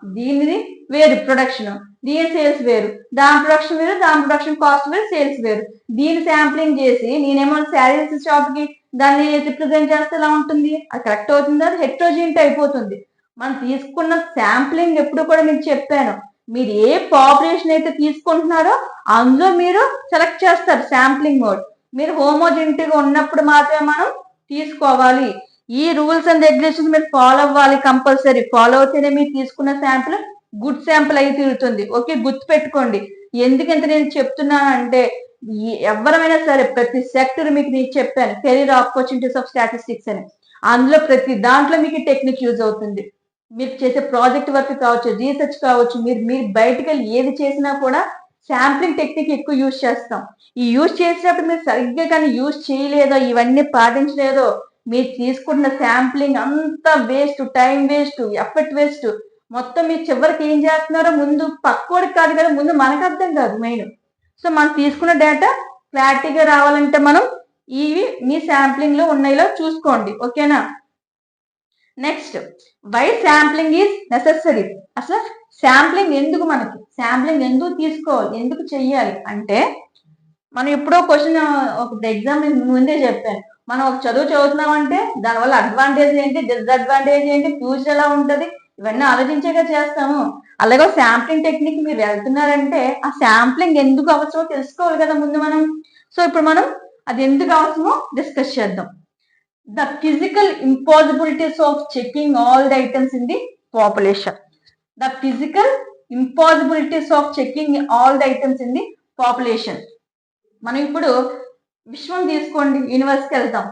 దీనిది వేరు ప్రొడక్షన్, దీని సేల్స్ వేరు, దాని ప్రొడక్షన్ వేరు, దాని ప్రొడక్షన్ కాస్ట్ వేరు, సేల్స్ వేరు. దీని శాంప్లింగ్ చేసి నేనేమో శారీస్ షాప్ కి దాన్ని రిప్రజెంట్ చేస్తే ఎలా ఉంటుంది, అది కరెక్ట్ అవుతుంది, అది హెట్రోజెనిటీ అయిపోతుంది. మనం తీసుకున్న శాంప్లింగ్ ఎప్పుడు కూడా మీకు చెప్పాను, మీరు ఏ పాపులేషన్ అయితే తీసుకుంటున్నారో అందులో మీరు సెలెక్ట్ చేస్తారు శాంప్లింగ్ మోడ్. మీరు హోమోజెనిటీగా ఉన్నప్పుడు మాత్రమే మనం తీసుకోవాలి. ఈ రూల్స్ అండ్ రెగ్యులేషన్స్ మీరు ఫాలో అవ్వాలి, కంపల్సరీ ఫాలో అవుతేనే మీరు తీసుకున్న శాంపుల్ గుడ్ శాంపుల్ అయి తీరుతుంది. ఓకే, గుర్తు పెట్టుకోండి. ఎందుకంటే నేను చెప్తున్నానంటే ఎవరైనా సరే ప్రతి సెక్టర్ మీకు నేను చెప్పాను కెరీర్ ఆపర్చునిటీస్ ఆఫ్ స్టాటిస్టిక్స్ అని, అందులో ప్రతి దాంట్లో మీకు టెక్నిక్ యూజ్ అవుతుంది. మీరు చేసే ప్రాజెక్ట్ వర్క్ కావచ్చు, రీసెర్చ్ కావచ్చు, మీరు బయటకు వెళ్ళి ఏది చేసినా కూడా శాంప్లింగ్ టెక్నిక్ ఎక్కువ యూజ్ చేస్తాం. ఈ యూజ్ చేసినప్పుడు మీరు సరిగ్గా కానీ యూజ్ చేయలేదో, ఇవన్నీ పాటించలేదో, మీరు తీసుకున్న శాంప్లింగ్ అంతా waste, time waste, effort waste. మొత్తం మీరు చివరికి ఏం చేస్తున్నారో ముందు పక్కోడికి కాదు కదా, ముందు మనకు అర్థం కాదు మెయిన్. సో మనం తీసుకున్న డేటా క్లారిటీగా రావాలంటే మనం ఇవి మీ శాంప్లింగ్ లో ఉన్నాయిలో చూసుకోండి. ఓకేనా. Next why sampling is necessary. అసలు శాంప్లింగ్ ఎందుకు, మనకి శాంప్లింగ్ ఎందుకు తీసుకోవాలి, ఎందుకు చెయ్యాలి అంటే, మనం ఎప్పుడో క్వశ్చన్ ఒక ఎగ్జాంపుల్ ముందే చెప్పాను, మనం ఒక చదువు చదువుతున్నామంటే దానివల్ల అడ్వాంటేజ్ ఏంటి, డిస్అడ్వాంటేజ్ ఏంటి, ఫ్యూచర్ ఎలా ఉంటుంది, ఇవన్నీ ఆలోచించేగా చేస్తాము. అలాగే శాంప్లింగ్ టెక్నిక్ మీరు వెళ్తున్నారంటే ఆ శాంప్లింగ్ ఎందుకు అవసరమో తెలుసుకోవాలి కదా ముందు మనం. సో ఇప్పుడు మనం అది ఎందుకు అవసరమో డిస్కస్ చేద్దాం. The physical impossibilities of checking all the items in the population. The physical impossibilities of checking all the items in the population. మనం ఇప్పుడు విశ్వం తీసుకోండి, యూనివర్స్కి వెళ్తాం.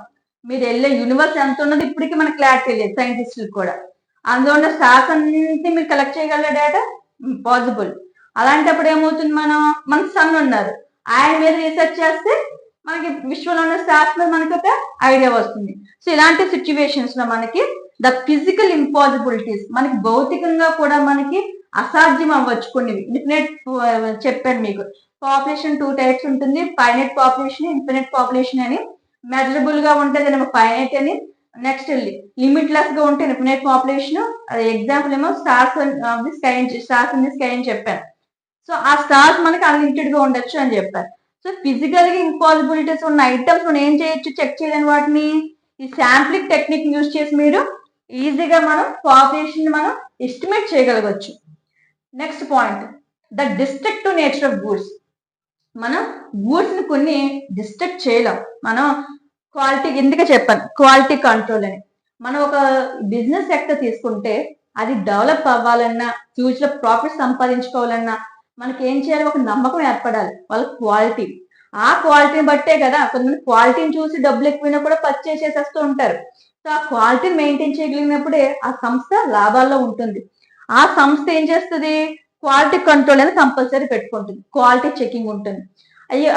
మీరు వెళ్ళే యూనివర్స్ ఎంత ఉన్నది ఇప్పటికీ మనకు క్లారిటీ లేదు సైంటిస్టులకు కూడా. అందులో ఉన్న స్టార్స్ అన్నింటినీ మీరు కలెక్ట్ చేయగల డేటా ఇంపాసిబుల్. అలాంటప్పుడు ఏమవుతుంది, మన సన్ ఉన్నారు, ఆయన మీద రీసెర్చ్ చేస్తే మనకి విశ్వంలో ఉన్న స్టార్స్ మీద మనకి ఒక ఐడియా వస్తుంది. సో ఇలాంటి సిచ్యువేషన్స్ లో మనకి ద ఫిజికల్ ఇంపాసిబిలిటీస్, మనకి భౌతికంగా కూడా మనకి అసాధ్యం అవ్వచ్చు కొన్ని. ఇన్ఫినైట్ చెప్పాను మీకు, పాపులేషన్ 2 టైప్స్ ఉంటుంది, ఫైనైట్ పాపులేషన్, ఇన్ఫినైట్ పాపులేషన్ అని. మెజరబుల్ గా ఉంటే దాని ఫైనైట్ అని, నెక్స్ట్ లిమిట్లెస్ గా ఉంటే ఇన్ఫినైట్ పాపులేషన్. ఎగ్జాంపుల్ ఏమో స్టార్స్ ఇన్ ది స్కై అని చెప్పాను. సో ఆ స్టార్స్ మనకి అన్లిమిటెడ్ గా ఉండొచ్చు అని చెప్పారు. సో ఫిజికల్ గా ఇంపాసిబిలిటీస్ ఉన్న ఐటమ్స్ మనం ఏం చేయొచ్చు చెక్ చేయలేని వాటిని ఈ శాంప్లింగ్ టెక్నిక్ యూజ్ చేసి మీరు ఈజీగా మనం పాపులేషన్ మనం ఎస్టిమేట్ చేయగలగచ్చు. Next point, the destructive nature of goods. మనం గూడ్స్ ని కొన్ని డిస్ట్రక్ట్ చేయలేం. మనం క్వాలిటీ ఎందుకే చెప్పాను క్వాలిటీ కంట్రోల్ అని. మనం ఒక బిజినెస్ సెక్టర్ తీసుకుంటే అది డెవలప్ అవ్వాలన్నా ఫ్యూచర్ ప్రాఫిట్ సంపాదించుకోవాలన్నా మనకి ఏం చేయాలి, ఒక నమ్మకం ఏర్పడాలి వాళ్ళ క్వాలిటీ. ఆ క్వాలిటీని బట్టే కదా కొంతమంది క్వాలిటీని చూసి డబ్బులు ఎక్కువైనా కూడా పర్చేస్ చేసేస్తూ ఉంటారు. సో ఆ క్వాలిటీని మెయింటైన్ చేయగలిగినప్పుడే ఆ సంస్థ లాభాల్లో ఉంటుంది. ఆ సంస్థ ఏం చేస్తుంది, క్వాలిటీ కంట్రోల్ అనేది కంపల్సరీ పెట్టుకుంటుంది, క్వాలిటీ చెకింగ్ ఉంటుంది.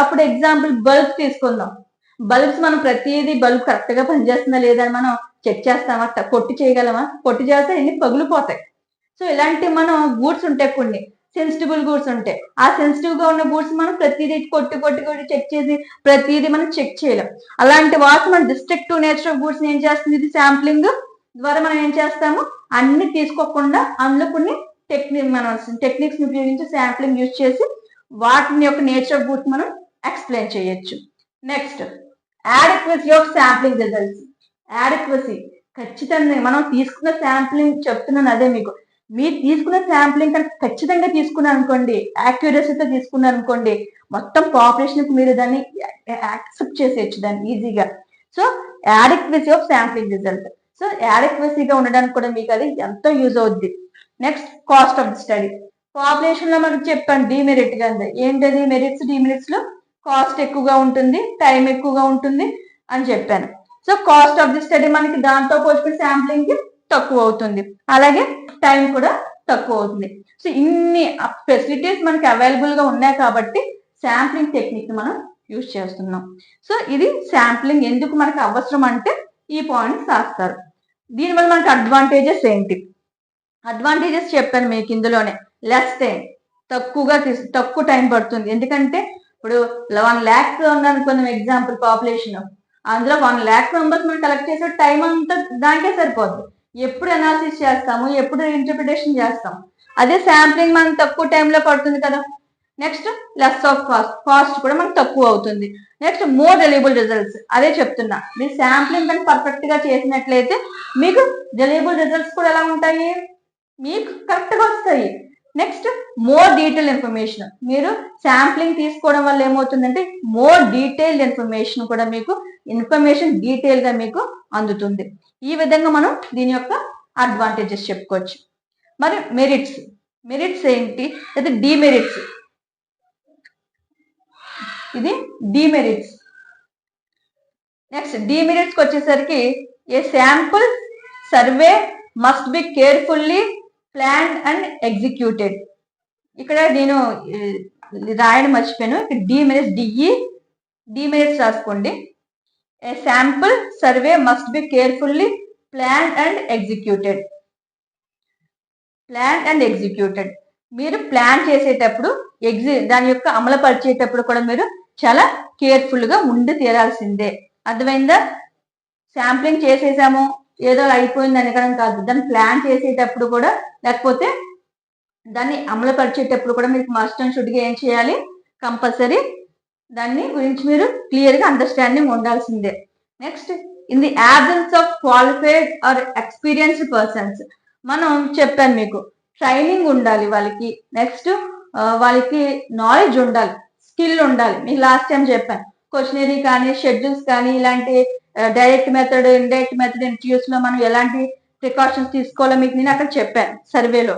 అప్పుడు ఎగ్జాంపుల్ బల్బ్స్ తీసుకుందాం. బల్బ్స్ మనం ప్రతిదీ బల్బ్ కరెక్ట్ గా పనిచేస్తుందా లేదా అని మనం చెక్ చేస్తామా, పొట్టి చేయగలమా, పొట్టి చేస్తే ఎన్ని పగిలిపోతాయి. సో ఇలాంటి మనం గూడ్స్ ఉంటాయి, కొన్ని సెన్సిటిబుల్ గూడ్స్ ఉంటాయి. ఆ సెన్సిటివ్ గా ఉన్న గూడ్స్ మనం ప్రతిదీ కొట్టి చెక్ చేసి ప్రతిదీ మనం చెక్ చేయలేం. అలాంటి వాటి మనం డిస్ట్రక్టివ్ నేచర్ ఆఫ్ గూడ్స్ ఏం చేస్తుంది, ఇది శాంప్లింగ్ ద్వారా మనం ఏం చేస్తాము, అన్ని తీసుకోకుండా అందులో కొన్ని టెక్నిక్స్ ఉపయోగించి శాంప్లింగ్ యూజ్ చేసి వాటిని యొక్క నేచర్ ఆఫ్ గూడ్స్ మనం ఎక్స్ప్లెయిన్ చేయొచ్చు. Next, adequacy of sampling results. Adequacy ఖచ్చితంగా మనం తీసుకున్న శాంప్లింగ్ చెప్తున్నాను అదే మీకు. మీరు తీసుకున్న శాంప్లింగ్ కనుక ఖచ్చితంగా తీసుకున్నారు అనుకోండి, యాక్యురసీతో తీసుకున్నారు అనుకోండి, మొత్తం పాపులేషన్ మీరు దాన్ని యాక్సెప్ట్ చేసేయచ్చు దాన్ని ఈజీగా. So adequacy of sampling result. So యాడిక్వసీగా ఉండడానికి కూడా మీకు అది ఎంతో యూజ్ అవుద్ది. Next, cost of the study. Population లో మనకు చెప్పాను డిమెరిట్ గా ఏంటది, మెరిట్స్ డిమెరిట్స్ లో కాస్ట్ ఎక్కువగా ఉంటుంది, టైం ఎక్కువగా ఉంటుంది అని చెప్పాను. So cost of the study మనకి దాంతో పోల్చుకుని శాంప్లింగ్ కి తక్కువ అవుతుంది, అలాగే టైం కూడా తక్కువ అవుతుంది. సో ఇన్ని ఫెసిలిటీస్ మనకి అవైలబుల్ గా ఉన్నాయి కాబట్టి శాంప్లింగ్ టెక్నిక్ మనం యూజ్ చేస్తున్నాం. సో ఇది శాంప్లింగ్ ఎందుకు మనకు అవసరం అంటే ఈ పాయింట్స్ రాస్తారు. దీనివల్ల మనకి అడ్వాంటేజెస్ ఏంటి, అడ్వాంటేజెస్ చెప్పాను మీకు ఇందులోనే. లెస్ టైం, తక్కువ టైం పడుతుంది. ఎందుకంటే ఇప్పుడు 1 lakh ఉందనుకున్నాం ఎగ్జాంపుల్ పాపులేషన్, అందులో 1 lakh మెంబర్స్ మనం కలెక్ట్ చేసే టైం అంతా దానికే సరిపోద్ది. ఎప్పుడు అనాలిసిస్ చేస్తాము, ఎప్పుడు ఇంటర్ప్రిటేషన్ చేస్తాం. అదే శాంప్లింగ్ మనం తక్కువ టైంలో పడుతుంది కదా. నెక్స్ట్, లెస్ ఆఫ్ కాస్ట్ కూడా మనకు తక్కువ అవుతుంది. Next, more reliable results. అదే చెప్తున్నా, మీరు శాంప్లింగ్ కానీ పర్ఫెక్ట్ గా చేసినట్లయితే మీకు రిలయబుల్ రిజల్ట్స్ కూడా ఎలా ఉంటాయి, మీకు కరెక్ట్ గా వస్తాయి. Next, more detail information. మీరు శాంప్లింగ్ తీసుకోవడం వల్ల ఏమవుతుందంటే మోర్ డీటెయిల్డ్ ఇన్ఫర్మేషన్ కూడా మీకు ఇన్ఫర్మేషన్ డీటెయిల్ గా మీకు అందుతుంది. ఈ విధంగా మనం దీని యొక్క అడ్వాంటేజెస్ చెప్పుకోవచ్చు. మరి మెరిట్స్ ఏంటి, అయితే డిమెరిట్స్. ఇది డిమెరిట్స్. నెక్స్ట్, డిమెరిట్స్ వచ్చేసరికి ఏ sample survey must be carefully plan and executed. ఇక్కడ నేను రాయడం మర్చిపోయాను, ఇక్కడ డిమెరిట్స్ రాసుకోండి. ఏ sample survey must be carefully plan and executed. మీరు ప్లాన్ చేసేటప్పుడు దాని యొక్క అమలు పరిచేటప్పుడు కూడా మీరు చాలా కేర్ఫుల్ గా ఉండి తీరాల్సిందే. అర్థమైందా, శాంప్లింగ్ చేసేసాము ఏదో అయిపోయింది అనడం కాదు, దాన్ని ప్లాన్ చేసేటప్పుడు కూడా లేకపోతే దాన్ని అమలు పరిచేటప్పుడు కూడా మీకు మస్ట్ అండ్ షుడ్ గా ఏం చేయాలి, కంపల్సరీ దాన్ని గురించి మీరు క్లియర్ గా అండర్స్టాండింగ్ ఉండాల్సిందే. Next, in the absence of qualified are experienced persons. మనం చెప్పాను మీకు ట్రైనింగ్ ఉండాలి వాళ్ళకి, నెక్స్ట్ వాళ్ళకి నాలెడ్జ్ ఉండాలి, స్కిల్ ఉండాలి. మీకు లాస్ట్ టైం చెప్పాను క్వశ్చనరీ కానీ షెడ్యూల్స్ కానీ ఇలాంటి direct method indirect method interviews లో మనం ఎలాంటి ప్రికాషన్స్ తీసుకోవాలో మీకు నేను అక్కడ చెప్పాను సర్వేలో.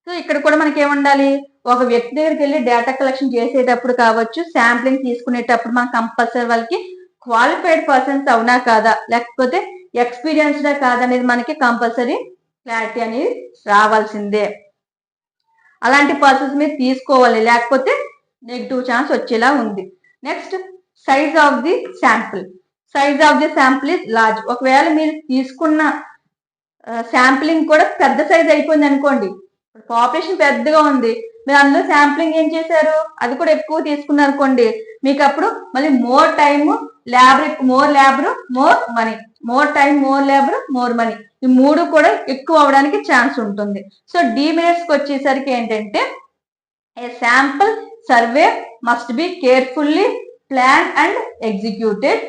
సో ఇక్కడ కూడా మనకి ఏముండాలి, ఒక వ్యక్తి దగ్గరికి వెళ్ళి డేటా కలెక్షన్ చేసేటప్పుడు కావచ్చు, శాంప్లింగ్ తీసుకునేటప్పుడు మనం కంపల్సరీ వాళ్ళకి క్వాలిఫైడ్ పర్సన్స్ అవునా కాదా లేకపోతే ఎక్స్పీరియన్స్డా కాదనేది మనకి కంపల్సరీ క్లారిటీ అనేది రావాల్సిందే. అలాంటి పర్సన్స్ మీరు తీసుకోవాలి, లేకపోతే నెగిటివ్ ఛాన్స్ వచ్చేలా ఉంది. Next, size of the sample. Size of the sample is large. ఒకవేళ మీరు తీసుకున్న శాంప్లింగ్ కూడా పెద్ద సైజ్ అయిపోయింది అనుకోండి, పాపులేషన్ పెద్దగా ఉంది, మీరు అందులో శాంప్లింగ్ ఏం చేశారు అది కూడా ఎక్కువ తీసుకున్నారు అనుకోండి, మీకు అప్పుడు మళ్ళీ more time more labour more money, more time more labour more money, ఈ మూడు కూడా ఎక్కువ అవడానికి ఛాన్స్ ఉంటుంది. సో డిమెరిట్స్ వచ్చేసరికి ఏంటంటే ఏ sample survey must be carefully plan and executed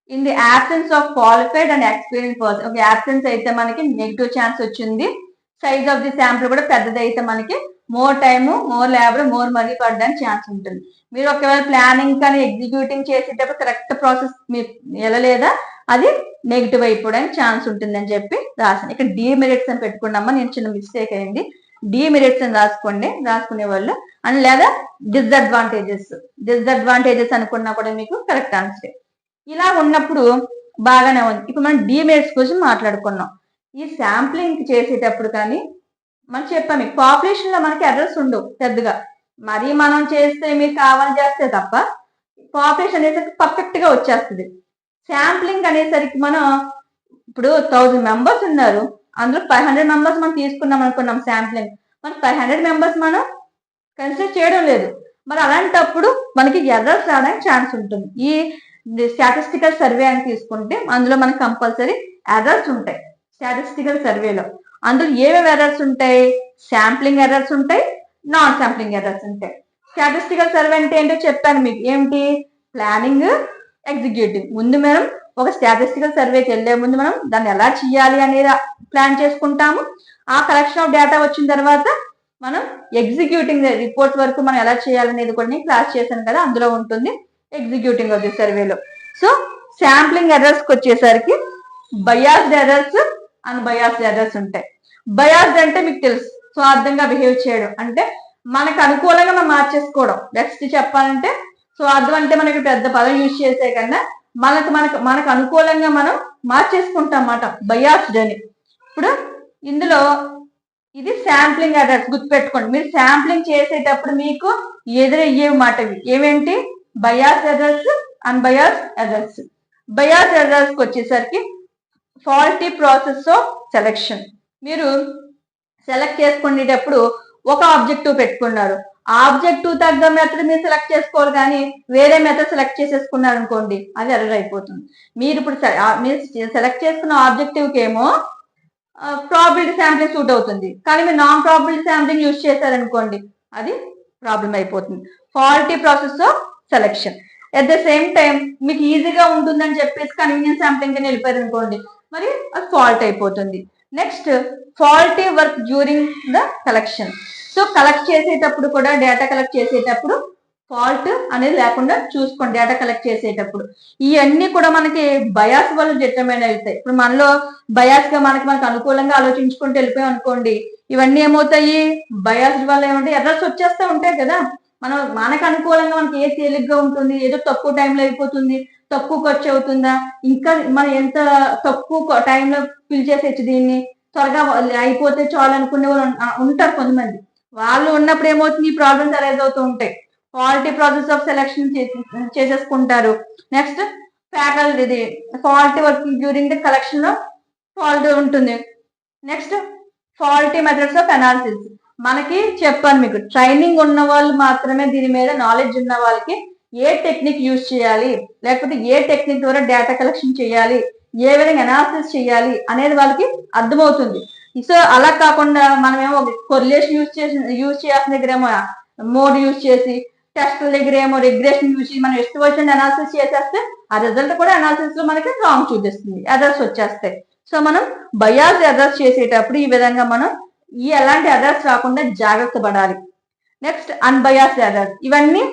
in the absence of qualified and experience person. ఒక absence అయితే మనకి నెగిటివ్ ఛాన్స్ వచ్చింది, సైజ్ ఆఫ్ ది శాంపుల్ కూడా పెద్దది అయితే మనకి more time, more labour, more money పడడానికి ఛాన్స్ ఉంటుంది. మీరు ఒకవేళ ప్లానింగ్ కానీ ఎగ్జిక్యూటింగ్ చేసేటప్పుడు కరెక్ట్ ప్రాసెస్ మీరు వెళ్ళలేదా, అది నెగిటివ్ అయిపోవడానికి ఛాన్స్ ఉంటుందని చెప్పి రాసాను. ఇక్కడ డిమెరిట్స్ అని పెట్టుకున్నామా, నేను చిన్న మిస్టేక్ అయింది. డిమెరిట్స్ అని రాసుకునే వాళ్ళు అని, లేదా డిసడ్వాంటేజెస్ అనుకున్నా కూడా మీకు కరెక్ట్ ఆన్సర్. ఇలా ఉన్నప్పుడు బాగానే ఉంది. ఇప్పుడు మనం డిమెరిట్స్ గురించి మాట్లాడుకున్నాం. ఈ శాంప్లింగ్ చేసేటప్పుడు కానీ మనం చెప్పాము, పాపులేషన్ లో మనకి ఎర్రర్స్ ఉండవు పెద్దగా. మరి మనం చేస్తే మీరు కావాలని చేస్తే తప్ప పాపులేషన్ అనేసరికి పర్ఫెక్ట్ గా వచ్చేస్తుంది. శాంప్లింగ్ అనేసరికి మనం ఇప్పుడు 1000 మెంబర్స్ ఉన్నారు, అందులో 500 మెంబర్స్ మనం తీసుకున్నాం అనుకున్నాం శాంప్లింగ్, మన 500 మెంబర్స్ మనం కన్సిడర్ చేయడం లేదు. మరి అలాంటప్పుడు మనకి ఎర్రర్స్ రావడానికి ఛాన్స్ ఉంటుంది. ఈ స్టాటిస్టికల్ సర్వే అని తీసుకుంటే అందులో మనకి కంపల్సరీ ఎర్రర్స్ ఉంటాయి. స్టాటిస్టికల్ సర్వేలో అందులో ఏమేమి ఎర్రర్స్ ఉంటాయి? శాంప్లింగ్ ఎర్రర్స్ ఉంటాయి, నాన్ శాంప్లింగ్ ఎర్రర్స్ ఉంటాయి. స్టాటిస్టికల్ సర్వే అంటే ఏంటో చెప్పాను మీకు. ఏమిటి? Planning, executive. ముందు మనం ఒక స్టాటిస్టికల్ సర్వేకి వెళ్లే ముందు మనం దాన్ని ఎలా చేయాలి అనేది ప్లాన్ చేసుకుంటాము. ఆ కలెక్షన్ ఆఫ్ డేటా వచ్చిన తర్వాత మనం ఎగ్జిక్యూటింగ్ రిపోర్ట్ వరకు మనం ఎలా చేయాలనేది కూడా నేను క్లాస్ చేశాను కదా, అందులో ఉంటుంది ఎగ్జిక్యూటింగ్ ఆఫ్ ది సర్వేలో. సో శాంప్లింగ్ ఎర్రర్స్ కి వచ్చేసరికి బయాస్డ్ ఎర్రర్స్, అన్బయాస్డ్ ఎర్రర్స్ ఉంటాయి. బయాస్డ్ అంటే మీకు తెలుసు, స్వార్థంగా బిహేవ్ చేయడం, అంటే మనకు అనుకూలంగా మనం మార్చేసుకోవడం. నెక్స్ట్ చెప్పాలంటే స్వార్థం అంటే మనకి పెద్ద పదం యూజ్ చేసే కన్నా మనకు అనుకూలంగా మనం మార్చేసుకుంటాం అన్నమాట, బయాస్డ్ అని. ఇప్పుడు ఇందులో ఇది శాంప్లింగ్ ఎర్రర్స్ గుర్తుపెట్టుకోండి. మీరు శాంప్లింగ్ చేసేటప్పుడు మీకు ఎదురయ్యే మాట ఏమేంటి? Bias errors, unbias errors. Bias errors కి వచ్చేసరికి ఫాల్టీ ప్రాసెస్ ఆఫ్ సెలెక్షన్. మీరు సెలెక్ట్ చేసుకునేటప్పుడు ఒక ఆబ్జెక్టివ్ పెట్టుకున్నారు, ఆబ్జెక్టివ్ తగ్గ మెథడ్ మీరు సెలెక్ట్ చేసుకోవాలి, కానీ వేరే మెథడ్ సెలెక్ట్ చేసేసుకున్నారు అనుకోండి, అది ఎర్రర్ అయిపోతుంది. మీరు ఇప్పుడు మీరు సెలెక్ట్ చేసుకున్న ఆబ్జెక్టివ్ కి ఏమో ప్రాబిలిటీ శాంప్లింగ్ సూట్ అవుతుంది, కానీ మీరు నాన్ ప్రాబిలిటీ శాంప్లింగ్ యూజ్ చేశారనుకోండి, అది ప్రాబ్లం అయిపోతుంది. Faulty process of selection. At the same time మీకు ఈజీగా ఉంటుందని చెప్పేసి కన్వీనియన్స్ శాంప్లింగ్ అని వెళ్ళిపోయారు అనుకోండి, మరి అది ఫాల్ట్ అయిపోతుంది. Next faulty work during the collection. So collect చేసేటప్పుడు కూడా, డేటా కలెక్ట్ చేసేటప్పుడు ఫాల్ట్ అనేది లేకుండా చూసుకోండి. డేటా కలెక్ట్ చేసేటప్పుడు ఇవన్నీ కూడా మనకి బయాస్ వల్ల డిటర్మైన్ అవుతాయి. ఇప్పుడు మనలో బయాస్ గా మనకు అనుకూలంగా ఆలోచించుకుంటూ వెళ్ళిపోయాం అనుకోండి, ఇవన్నీ ఏమవుతాయి? బయాస్ వల్ల ఏమంటే ఎర్రర్స్ వచ్చేస్తూ ఉంటాయి కదా. మనకు అనుకూలంగా మనకి ఏ తేలిగ్గా ఉంటుంది, ఏదో తక్కువ టైంలో అయిపోతుంది, తక్కువ ఖర్చు అవుతుందా, ఇంకా మనం ఎంత తక్కువ టైంలో ఫిల్ చేసేచ్చు, దీన్ని త్వరగా అయిపోతే చాలు అనుకునే వాళ్ళు ఉంటారు కొంతమంది. వాళ్ళు ఉన్నప్పుడు ఏమవుతుంది? ఈ ప్రాబ్లమ్స్ అరైజ్ అవుతూ ఉంటాయి. క్వాలిటీ ప్రాసెస్ ఆఫ్ సెలెక్షన్ చేసేసుకుంటారు. నెక్స్ట్ ఫ్యాకల్టీ, ఇది quality working during the collection లో ఫాల్ట్ ఉంటుంది. Next faulty methods of analysis. మనకి చెప్పాను మీకు, ట్రైనింగ్ ఉన్న వాళ్ళు మాత్రమే దీని మీద నాలెడ్జ్ ఉన్న వాళ్ళకి ఏ టెక్నిక్ యూజ్ చేయాలి, లేకపోతే ఏ టెక్నిక్ ద్వారా డేటా కలెక్షన్ చేయాలి, ఏ విధంగా అనాలిసిస్ చేయాలి అనేది వాళ్ళకి అర్థమవుతుంది. సో అలా కాకుండా మనమేమో కొరిలేషన్ యూజ్ చేయాల్సిన దగ్గరేమో మోడ్ యూజ్ చేసి, టెస్ట్ దగ్గర ఏమో రిగ్రెషన్ యూజ్ చేసి మనం ಎಷ್ಟು వచ్చిన అనాలిసిస్ చేసేస్తే ఆ రిజల్ట్ కూడా అనాలిసిస్ లో మనకి రాంగ్ చూపిస్తుంది, ఎర్రర్స్ వచ్చేస్తాయి. సో మనం బయాస్ ఎర్రర్స్ చేసేటప్పుడు ఈ విధంగా మనం ఎలాంటి ఎర్రర్స్ రాకుండా జాగ్రత్త పడాలి. Next unbiased errors. ఇవన్నీ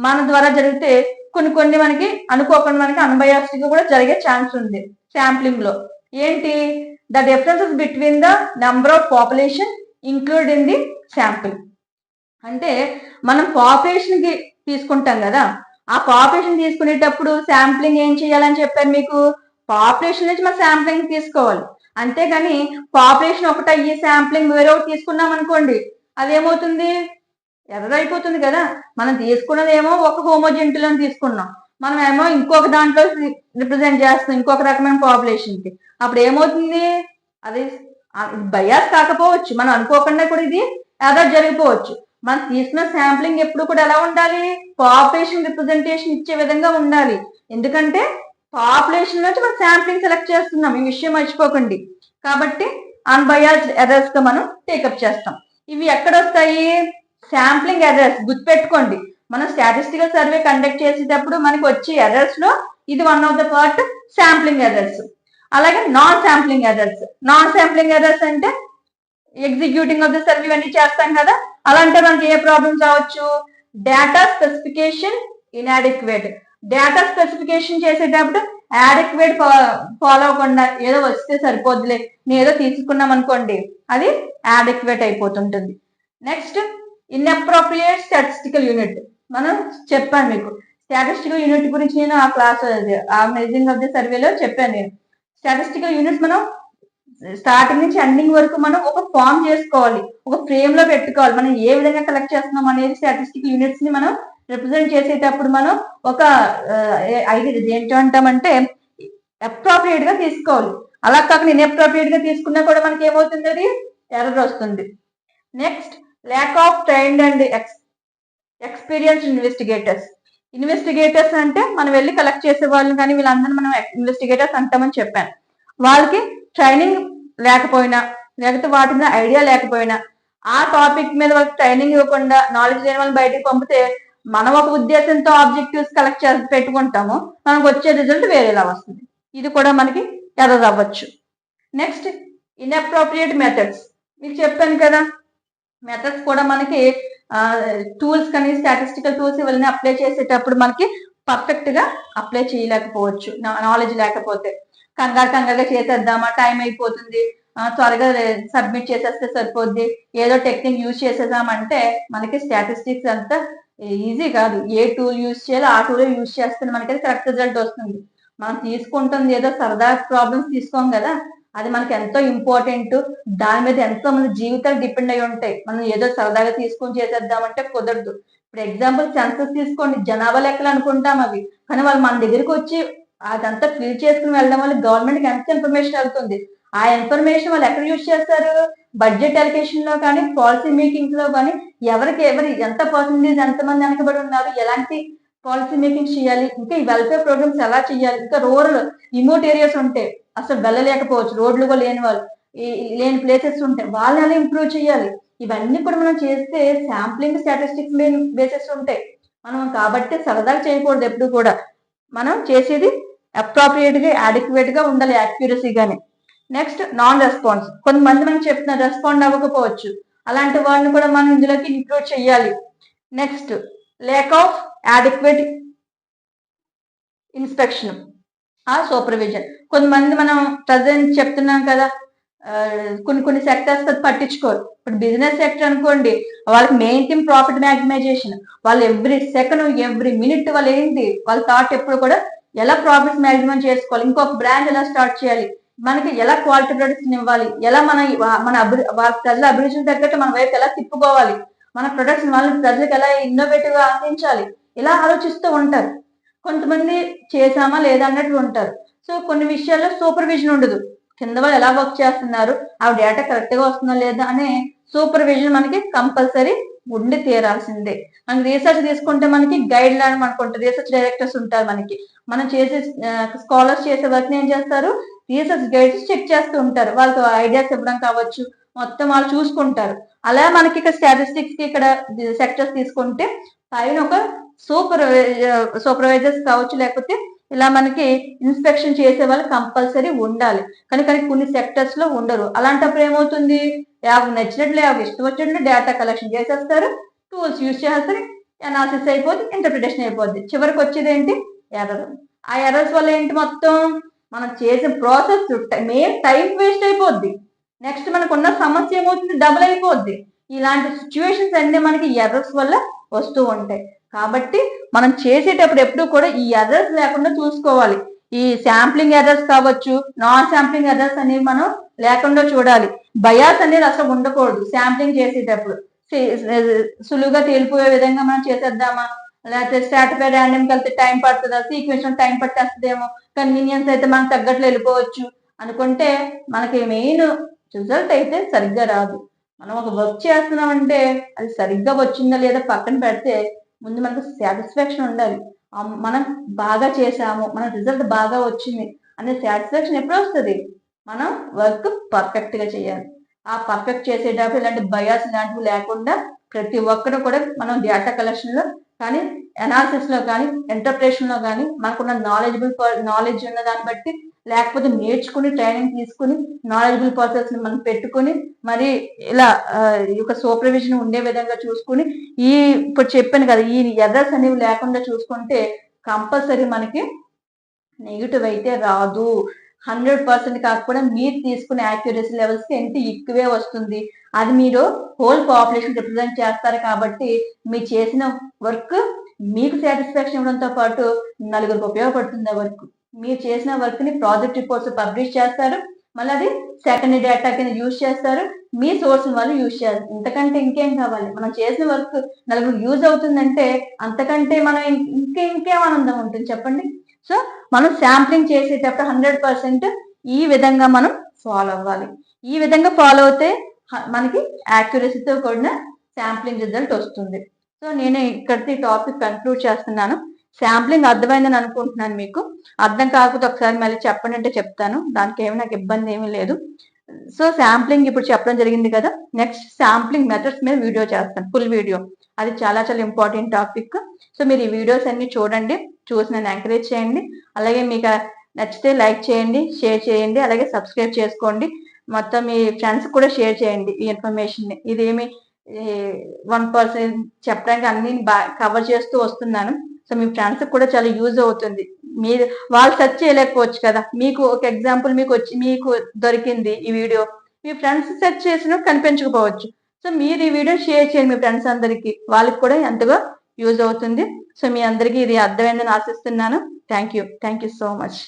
మన ద్వారా జరిగితే కొన్ని మనకి అనుకోకుండా మనకి అన్బయాస్డ్ గా కూడా జరిగే ఛాన్స్ ఉంది. శాంప్లింగ్ లో ఏంటి? The differences between the number of population include in the sample. అంటే మనం పాపులేషన్ కి తీసుకుంటాం కదా, ఆ పాపులేషన్ తీసుకునేటప్పుడు శాంప్లింగ్ ఏం చేయాలని చెప్పారు మీకు? పాపులేషన్ నుంచి మనం శాంప్లింగ్ తీసుకోవాలి. అంతేగాని పాపులేషన్ ఒకటి అయ్యి శాంప్లింగ్ వేరే ఒకటి తీసుకున్నాం అనుకోండి, అదేమవుతుంది? ఎర్రర్ అయిపోతుంది కదా. మనం తీసుకున్నది ఏమో ఒక హోమోజెంటులో తీసుకున్నాం, మనం ఏమో ఇంకొక దాంట్లో రిప్రజెంట్ చేస్తున్నాం, ఇంకొక రకమైన పాపులేషన్ కి. అప్పుడు ఏమవుతుంది? అది బయాస్ కాకపోవచ్చు, మనం అనుకోకుండా కూడా ఇది ఎర్రర్ జరిగిపోవచ్చు. మనం తీసుకున్న శాంప్లింగ్ ఎప్పుడు కూడా ఎలా ఉండాలి? పాపులేషన్ రిప్రజెంటేషన్ ఇచ్చే విధంగా ఉండాలి. ఎందుకంటే పాపులేషన్ నుంచి మనం శాంప్లింగ్ సెలెక్ట్ చేస్తున్నాం, ఈ విషయం మర్చిపోకండి. కాబట్టి అన్బయాస్డ్ ఎర్రర్స్ గా మనం టేకప్ చేస్తాం. ఇవి ఎక్కడ వస్తాయి? శాంప్లింగ్ ఎర్రర్స్ గుర్తుపెట్టుకోండి. మనం స్టాటిస్టికల్ సర్వే కండక్ట్ చేసేటప్పుడు మనకి వచ్చే ఎర్రర్స్ లో ఇది one of the part sampling errors. అలాగే నాన్ శాంప్లింగ్ ఎర్రర్స్ అంటే ఎగ్జిక్యూటింగ్ ఆఫ్ ద సర్వే ఇవన్నీ చేస్తాం కదా, అలాంటి మనకి ఏ ప్రాబ్లమ్స్ రావచ్చు? Data specification inadequate. Data specification చేసేటప్పుడు యాడిక్వేట్ ఫాలో అవ్వకుండా ఏదో వస్తే సరిపోద్దులే నేను ఏదో తీసుకున్నాం అనుకోండి, అది యాడిక్వేట్ అయిపోతుంటుంది. Next inappropriate statistical unit. మనం చెప్పాను మీకు స్టాటిస్టికల్ యూనిట్ గురించి, నేను ఆ క్లాస్ ఆ మెజరింగ్ ఆఫ్ ది సర్వేలో చెప్పాను. నేను స్టాటిస్టికల్ యూనిట్స్ మనం స్టార్టింగ్ నుంచి ఎండింగ్ వరకు మనం ఒక ఫామ్ చేసుకోవాలి, ఒక ఫ్రేమ్ లో పెట్టుకోవాలి. మనం ఏ విధంగా కలెక్ట్ చేస్తున్నాం అనేది స్టాటిస్టికల్ యూనిట్స్ ని మనం రిప్రజెంట్ చేసేటప్పుడు మనం ఒక ఏంటంటామంటే అప్రోప్రియేట్ గా తీసుకోవాలి. అలా కాకుండా ఇన్అప్రోప్రియేట్ గా తీసుకున్నా కూడా మనకి ఏమవుతుంది? అది ఎర్రర్ వస్తుంది. Next lack of trained and experienced investigators అంటే మనం వెళ్ళి కలెక్ట్ చేసే వాళ్ళు, కానీ వీళ్ళందరూ మనం ఇన్వెస్టిగేటర్స్ అంటామని చెప్పాను. వాళ్ళకి ట్రైనింగ్ లేకపోయినా, లేకపోతే వాటి మీద ఐడియా లేకపోయినా, ఆ టాపిక్ మీద వాళ్ళకి ట్రైనింగ్ ఇవ్వకుండా నాలెడ్జ్ లేని వాళ్ళని బయటకు పంపితే మనం ఒక ఉద్దేశంతో ఆబ్జెక్టివ్స్ కలెక్ట్ చేసి పెట్టుకుంటాము, మనకు వచ్చే రిజల్ట్ వేరేలా వస్తుంది. ఇది కూడా మనకి ఎర్రర్ అవ్వచ్చు. Next inappropriate methods. మీకు చెప్పాను కదా, మెథడ్స్ కూడా మనకి టూల్స్ కానీ స్టాటిస్టికల్ టూల్స్ ఇవన్నీ అప్లై చేసేటప్పుడు మనకి పర్ఫెక్ట్ గా అప్లై చేయలేకపోవచ్చు, నాలెడ్జ్ లేకపోతే. కంగారుగా చేసేద్దామా, టైం అయిపోతుంది, త్వరగా సబ్మిట్ చేసేస్తే సరిపోద్ది, ఏదో టెక్నిక్ యూజ్ చేసేద్దామంటే మనకి స్టాటిస్టిక్స్ అంతా ఈజీ కాదు. ఏ టూల్ యూజ్ చేయాలో ఆ టూల్ యూజ్ చేస్తే మనకి కరెక్ట్ రిజల్ట్ వస్తుంది. మనం తీసుకుంటుంది ఏదో సరదా ప్రాబ్లమ్స్ తీసుకోం కదా, అది మనకి ఎంతో ఇంపార్టెంట్. దాని మీద ఎంతో మంది జీవితాలు డిపెండ్ అయి ఉంటాయి. మనం ఏదో సరదాగా తీసుకొని చేసేద్దామంటే కుదరదు. ఇప్పుడు ఎగ్జాంపుల్ సెన్సస్ తీసుకోండి, జనాభా లెక్కలు అనుకుంటాం అవి, కానీ వాళ్ళు మన దగ్గరికి వచ్చి అదంతా ఫిల్ చేసుకుని వెళ్ళడం వల్ల గవర్నమెంట్కి ఎంత ఇన్ఫర్మేషన్ వెళ్తుంది. ఆ ఇన్ఫర్మేషన్ వాళ్ళు ఎక్కడ యూజ్ చేస్తారు? బడ్జెట్ అలికేషన్ లో కానీ, పాలసీ మేకింగ్ లో కానీ, ఎవరు ఎంత పర్సెంటేజ్ ఎంతమంది వెనకబడి ఉన్నారు, ఎలాంటి పాలసీ మేకింగ్ చేయాలి, ఇంకా ఈ వెల్ఫేర్ ప్రోగ్రామ్స్ ఎలా చేయాలి, ఇంకా రూరల్ రిమోట్ ఏరియాస్ ఉంటాయి, అసలు వెళ్ళలేకపోవచ్చు, రోడ్లు కూడా లేని వాళ్ళు, లేని ప్లేసెస్ ఉంటాయి, వాళ్ళని ఎలా ఇంప్రూవ్ చేయాలి, ఇవన్నీ కూడా మనం చేస్తే శాంప్లింగ్ స్టాటిస్టిక్స్ బేసెస్ ఉంటాయి. మనం కాబట్టి సరదాగా చేయకూడదు ఎప్పుడు కూడా. మనం చేసేది అప్రోప్రియేట్ గా, అడిక్వేట్ గా ఉండాలి, యాక్యురసీగానే. Next non response. కొంతమంది మనం చెప్తున్న రెస్పాండ్ అవ్వకపోవచ్చు, అలాంటి వాళ్ళని కూడా మనం ఇందులోకి ఇంక్లూడ్ చేయాలి. Next lake of adequate inspection supervision. కొంతమంది మనం ప్రజెంట్ చెప్తున్నాం కదా, కొన్ని సెక్టర్స్ పట్టించుకోరు. ఇప్పుడు బిజినెస్ సెక్టర్ అనుకోండి, వాళ్ళకి మెయిన్ థింగ్ ప్రాఫిట్ మ్యాక్సిమైజేషన్. వాళ్ళు ఎవ్రీ సెకండ్ ఎవ్రీ మినిట్ వాళ్ళు ఏంటి, వాళ్ళ థాట్ ఎప్పుడు కూడా ఎలా ప్రాఫిట్స్ మ్యాక్సిమం చేసుకోవాలి, ఇంకొక బ్రాండ్ ఎలా స్టార్ట్ చేయాలి, మనకి ఎలా క్వాలిటీ ప్రొడక్ట్స్ ఇవ్వాలి, ఎలా మన వాళ్ళ ప్రజల అభిరుచులు తగ్గట్టు మన వైపు ఎలా తిప్పుకోవాలి, మన ప్రొడక్ట్స్ వాళ్ళ ప్రజలకు ఎలా ఇన్నోవేటివ్ గా అందించాలి, ఇలా ఆలోచిస్తూ ఉంటారు. కొంతమంది చేసామా లేదా అన్నట్టు ఉంటారు. సో కొన్ని విషయాల్లో సూపర్విజన్ ఉండదు, కింద వాళ్ళు ఎలా వర్క్ చేస్తున్నారు, ఆ డేటా కరెక్ట్ గా వస్తుందా లేదా అనే సూపర్విజన్ మనకి కంపల్సరీ ఉండి తీరాల్సిందే. మనకి రీసెర్చ్ తీసుకుంటే మనకి గైడ్ లైన్ అనుకుంటారు, రీసెర్చ్ డైరెక్టర్స్ ఉంటారు. మనం చేసే స్కాలర్స్ చేసే వర్క్ ఏం చేస్తారు, రీసెర్చ్ గైడ్స్ చెక్ చేస్తూ ఉంటారు, వాళ్ళతో ఐడియాస్ ఇవ్వడం కావచ్చు, మొత్తం వాళ్ళు చూసుకుంటారు. అలా మనకి ఇక్కడ స్టాటిస్టిక్స్ కి ఇక్కడ సెక్టర్స్ తీసుకుంటే పైన ఒక సూపర్వైజర్స్ కావచ్చు, లేకపోతే ఇలా మనకి ఇన్స్పెక్షన్ చేసే వాళ్ళు కంపల్సరీ ఉండాలి. కానీ కొన్ని సెక్టర్స్ లో ఉండరు. అలాంటప్పుడు ఏమవుతుంది, నచ్చినట్లు ఇష్టం వచ్చినట్లు డేటా కలెక్షన్ చేసేస్తారు, టూల్స్ యూజ్ చేస్తారు, అనాలిసిస్ అయిపోద్ది, ఇంటర్ప్రిటేషన్ అయిపోద్ది, చివరికి వచ్చేది ఏంటి, ఎర్రర్. ఆ ఎర్రర్స్ వల్ల ఏంటి, మొత్తం మనం చేసే ప్రాసెస్ మెయిన్ టైం వేస్ట్ అయిపోద్ది. నెక్స్ట్ మనకు ఉన్న సమస్య ఏమవుతుంది, డబుల్ అయిపోద్ది. ఇలాంటి సిచ్యువేషన్స్ అన్ని మనకి ఎర్రర్స్ వల్ల వస్తూ ఉంటాయి. కాబట్టి మనం చేసేటప్పుడు ఎప్పుడు కూడా ఈ ఎర్రర్స్ లేకుండా చూసుకోవాలి. ఈ శాంప్లింగ్ ఎర్రర్స్ కావచ్చు, నాన్ శాంప్లింగ్ ఎర్రర్స్ అనేవి మనం లేకుండా చూడాలి. బయాస్ అనేది అసలు ఉండకూడదు. శాంప్లింగ్ చేసేటప్పుడు సులువుగా తేలిపోయే విధంగా మనం చేసేద్దామా, లేకపోతే స్ట్రాటిఫైడ్ ర్యాండమ్ కలిసి టైం పడుతుందా, సీక్వెన్స్ టైం పట్టేస్తుందేమో, కన్వీనియన్స్ అయితే మనం తగ్గట్లు వెళ్ళిపోవచ్చు అనుకుంటే మనకి మెయిన్ రిజల్ట్ అయితే సరిగ్గా రాదు. మనం ఒక వర్క్ చేస్తున్నామంటే అది సరిగ్గా వచ్చిందా లేదా పక్కన పెడితే ముందు మనకు సాటిస్ఫాక్షన్ ఉండాలి. మనం బాగా చేసాము, మన రిజల్ట్ బాగా వచ్చింది అనే సాటిస్ఫాక్షన్ ఎప్పుడు వస్తుంది, మనం వర్క్ పర్ఫెక్ట్ గా చేయాలి. ఆ పర్ఫెక్ట్ చేసేటప్పుడు ఇలాంటి బయాస్ లాంటివి లేకుండా ప్రతి ఒక్కరు కూడా మనం డేటా కలెక్షన్ లో కానీ అనాలిసిస్ లో కానీ ఇంటర్ప్రిటేషన్ లో కానీ మనకున్న నాలెడ్జ్ ఉన్న దాన్ని బట్టి, లేకపోతే నేర్చుకుని ట్రైనింగ్ తీసుకుని నాలెడ్జబుల్ పర్సన్స్ ని మనం పెట్టుకుని మరి ఇలా ఈ యొక్క సూపర్విజన్ ఉండే విధంగా చూసుకుని ఈ ఇప్పుడు చెప్పాను కదా ఈ ఎర్రర్స్ అనేవి లేకుండా చూసుకుంటే కంపల్సరీ మనకి నెగిటివ్ అయితే రాదు. 100% కాకపోతే మీరు తీసుకునే యాక్యురసీ లెవెల్స్ కి ఎంత ఎక్కువే వస్తుంది. అది మీరు హోల్ పాపులేషన్ రిప్రజెంట్ చేస్తారు కాబట్టి మీరు చేసిన వర్క్ మీకు సాటిస్ఫాక్షన్ ఇవ్వడంతో పాటు నలుగురికి ఉపయోగపడుతుంది. ఆ వర్క్ మీరు చేసిన వర్క్ ని ప్రాజెక్ట్ రిపోర్ట్స్ పబ్లిష్ చేస్తారు, మళ్ళీ అది సెకండరీ డేటా కింద యూజ్ చేస్తారు, మీ సోర్స్ వాళ్ళు యూజ్ చేస్తారు. ఇంతకంటే ఇంకేం కావాలి? మనం చేసిన వర్క్ నలుగురు యూజ్ అవుతుందంటే అంతకంటే మనం ఇంకేం ఆనందం ఉంటుంది చెప్పండి. సో మనం శాంప్లింగ్ చేసేటప్పుడు 100% ఈ విధంగా మనం ఫాలో అవ్వాలి. ఈ విధంగా ఫాలో అవుతే మనకి యాక్యురసీతో కూడిన శాంప్లింగ్ రిజల్ట్ వస్తుంది. సో నేను ఇక్కడికి టాపిక్ కన్క్లూడ్ చేస్తున్నాను. శాంప్లింగ్ అర్థమైందని అనుకుంటున్నాను. మీకు అర్థం కాకపోతే ఒకసారి మళ్ళీ చెప్పండి అంటే చెప్తాను. దానికి ఏమి నాకు ఇబ్బంది ఏమీ లేదు. సో శాంప్లింగ్ ఇప్పుడు చెప్పడం జరిగింది కదా, నెక్స్ట్ శాంప్లింగ్ మెథడ్స్ మీద వీడియో చేస్తాను, ఫుల్ వీడియో. అది చాలా చాలా ఇంపార్టెంట్ టాపిక్. సో మీరు ఈ వీడియోస్ అన్ని చూడండి, చూసి నన్ను ఎంకరేజ్ చేయండి. అలాగే మీకు నచ్చితే లైక్ చేయండి, షేర్ చేయండి, అలాగే సబ్స్క్రైబ్ చేసుకోండి. మొత్తం మీ ఫ్రెండ్స్ కూడా షేర్ చేయండి ఈ ఇన్ఫర్మేషన్. ఇదేమి 1% చెప్పడానికి అన్ని కవర్ చేస్తూ వస్తున్నాను. సో మీ ఫ్రెండ్స్ కూడా చాలా యూజ్ అవుతుంది. మీరు వాళ్ళు సెర్చ్ చేయలేకపోవచ్చు కదా, మీకు ఒక ఎగ్జాంపుల్ మీకు దొరికింది ఈ వీడియో, మీ ఫ్రెండ్స్ సెర్చ్ చేసినా కనిపించకపోవచ్చు. సో మీరు ఈ వీడియో షేర్ చేయండి మీ ఫ్రెండ్స్ అందరికి, వాళ్ళకి కూడా ఎంతగా యూజ్ అవుతుంది. సో మీ అందరికీ ఇది అర్థమైందని ఆశిస్తున్నాను. Thank you so much.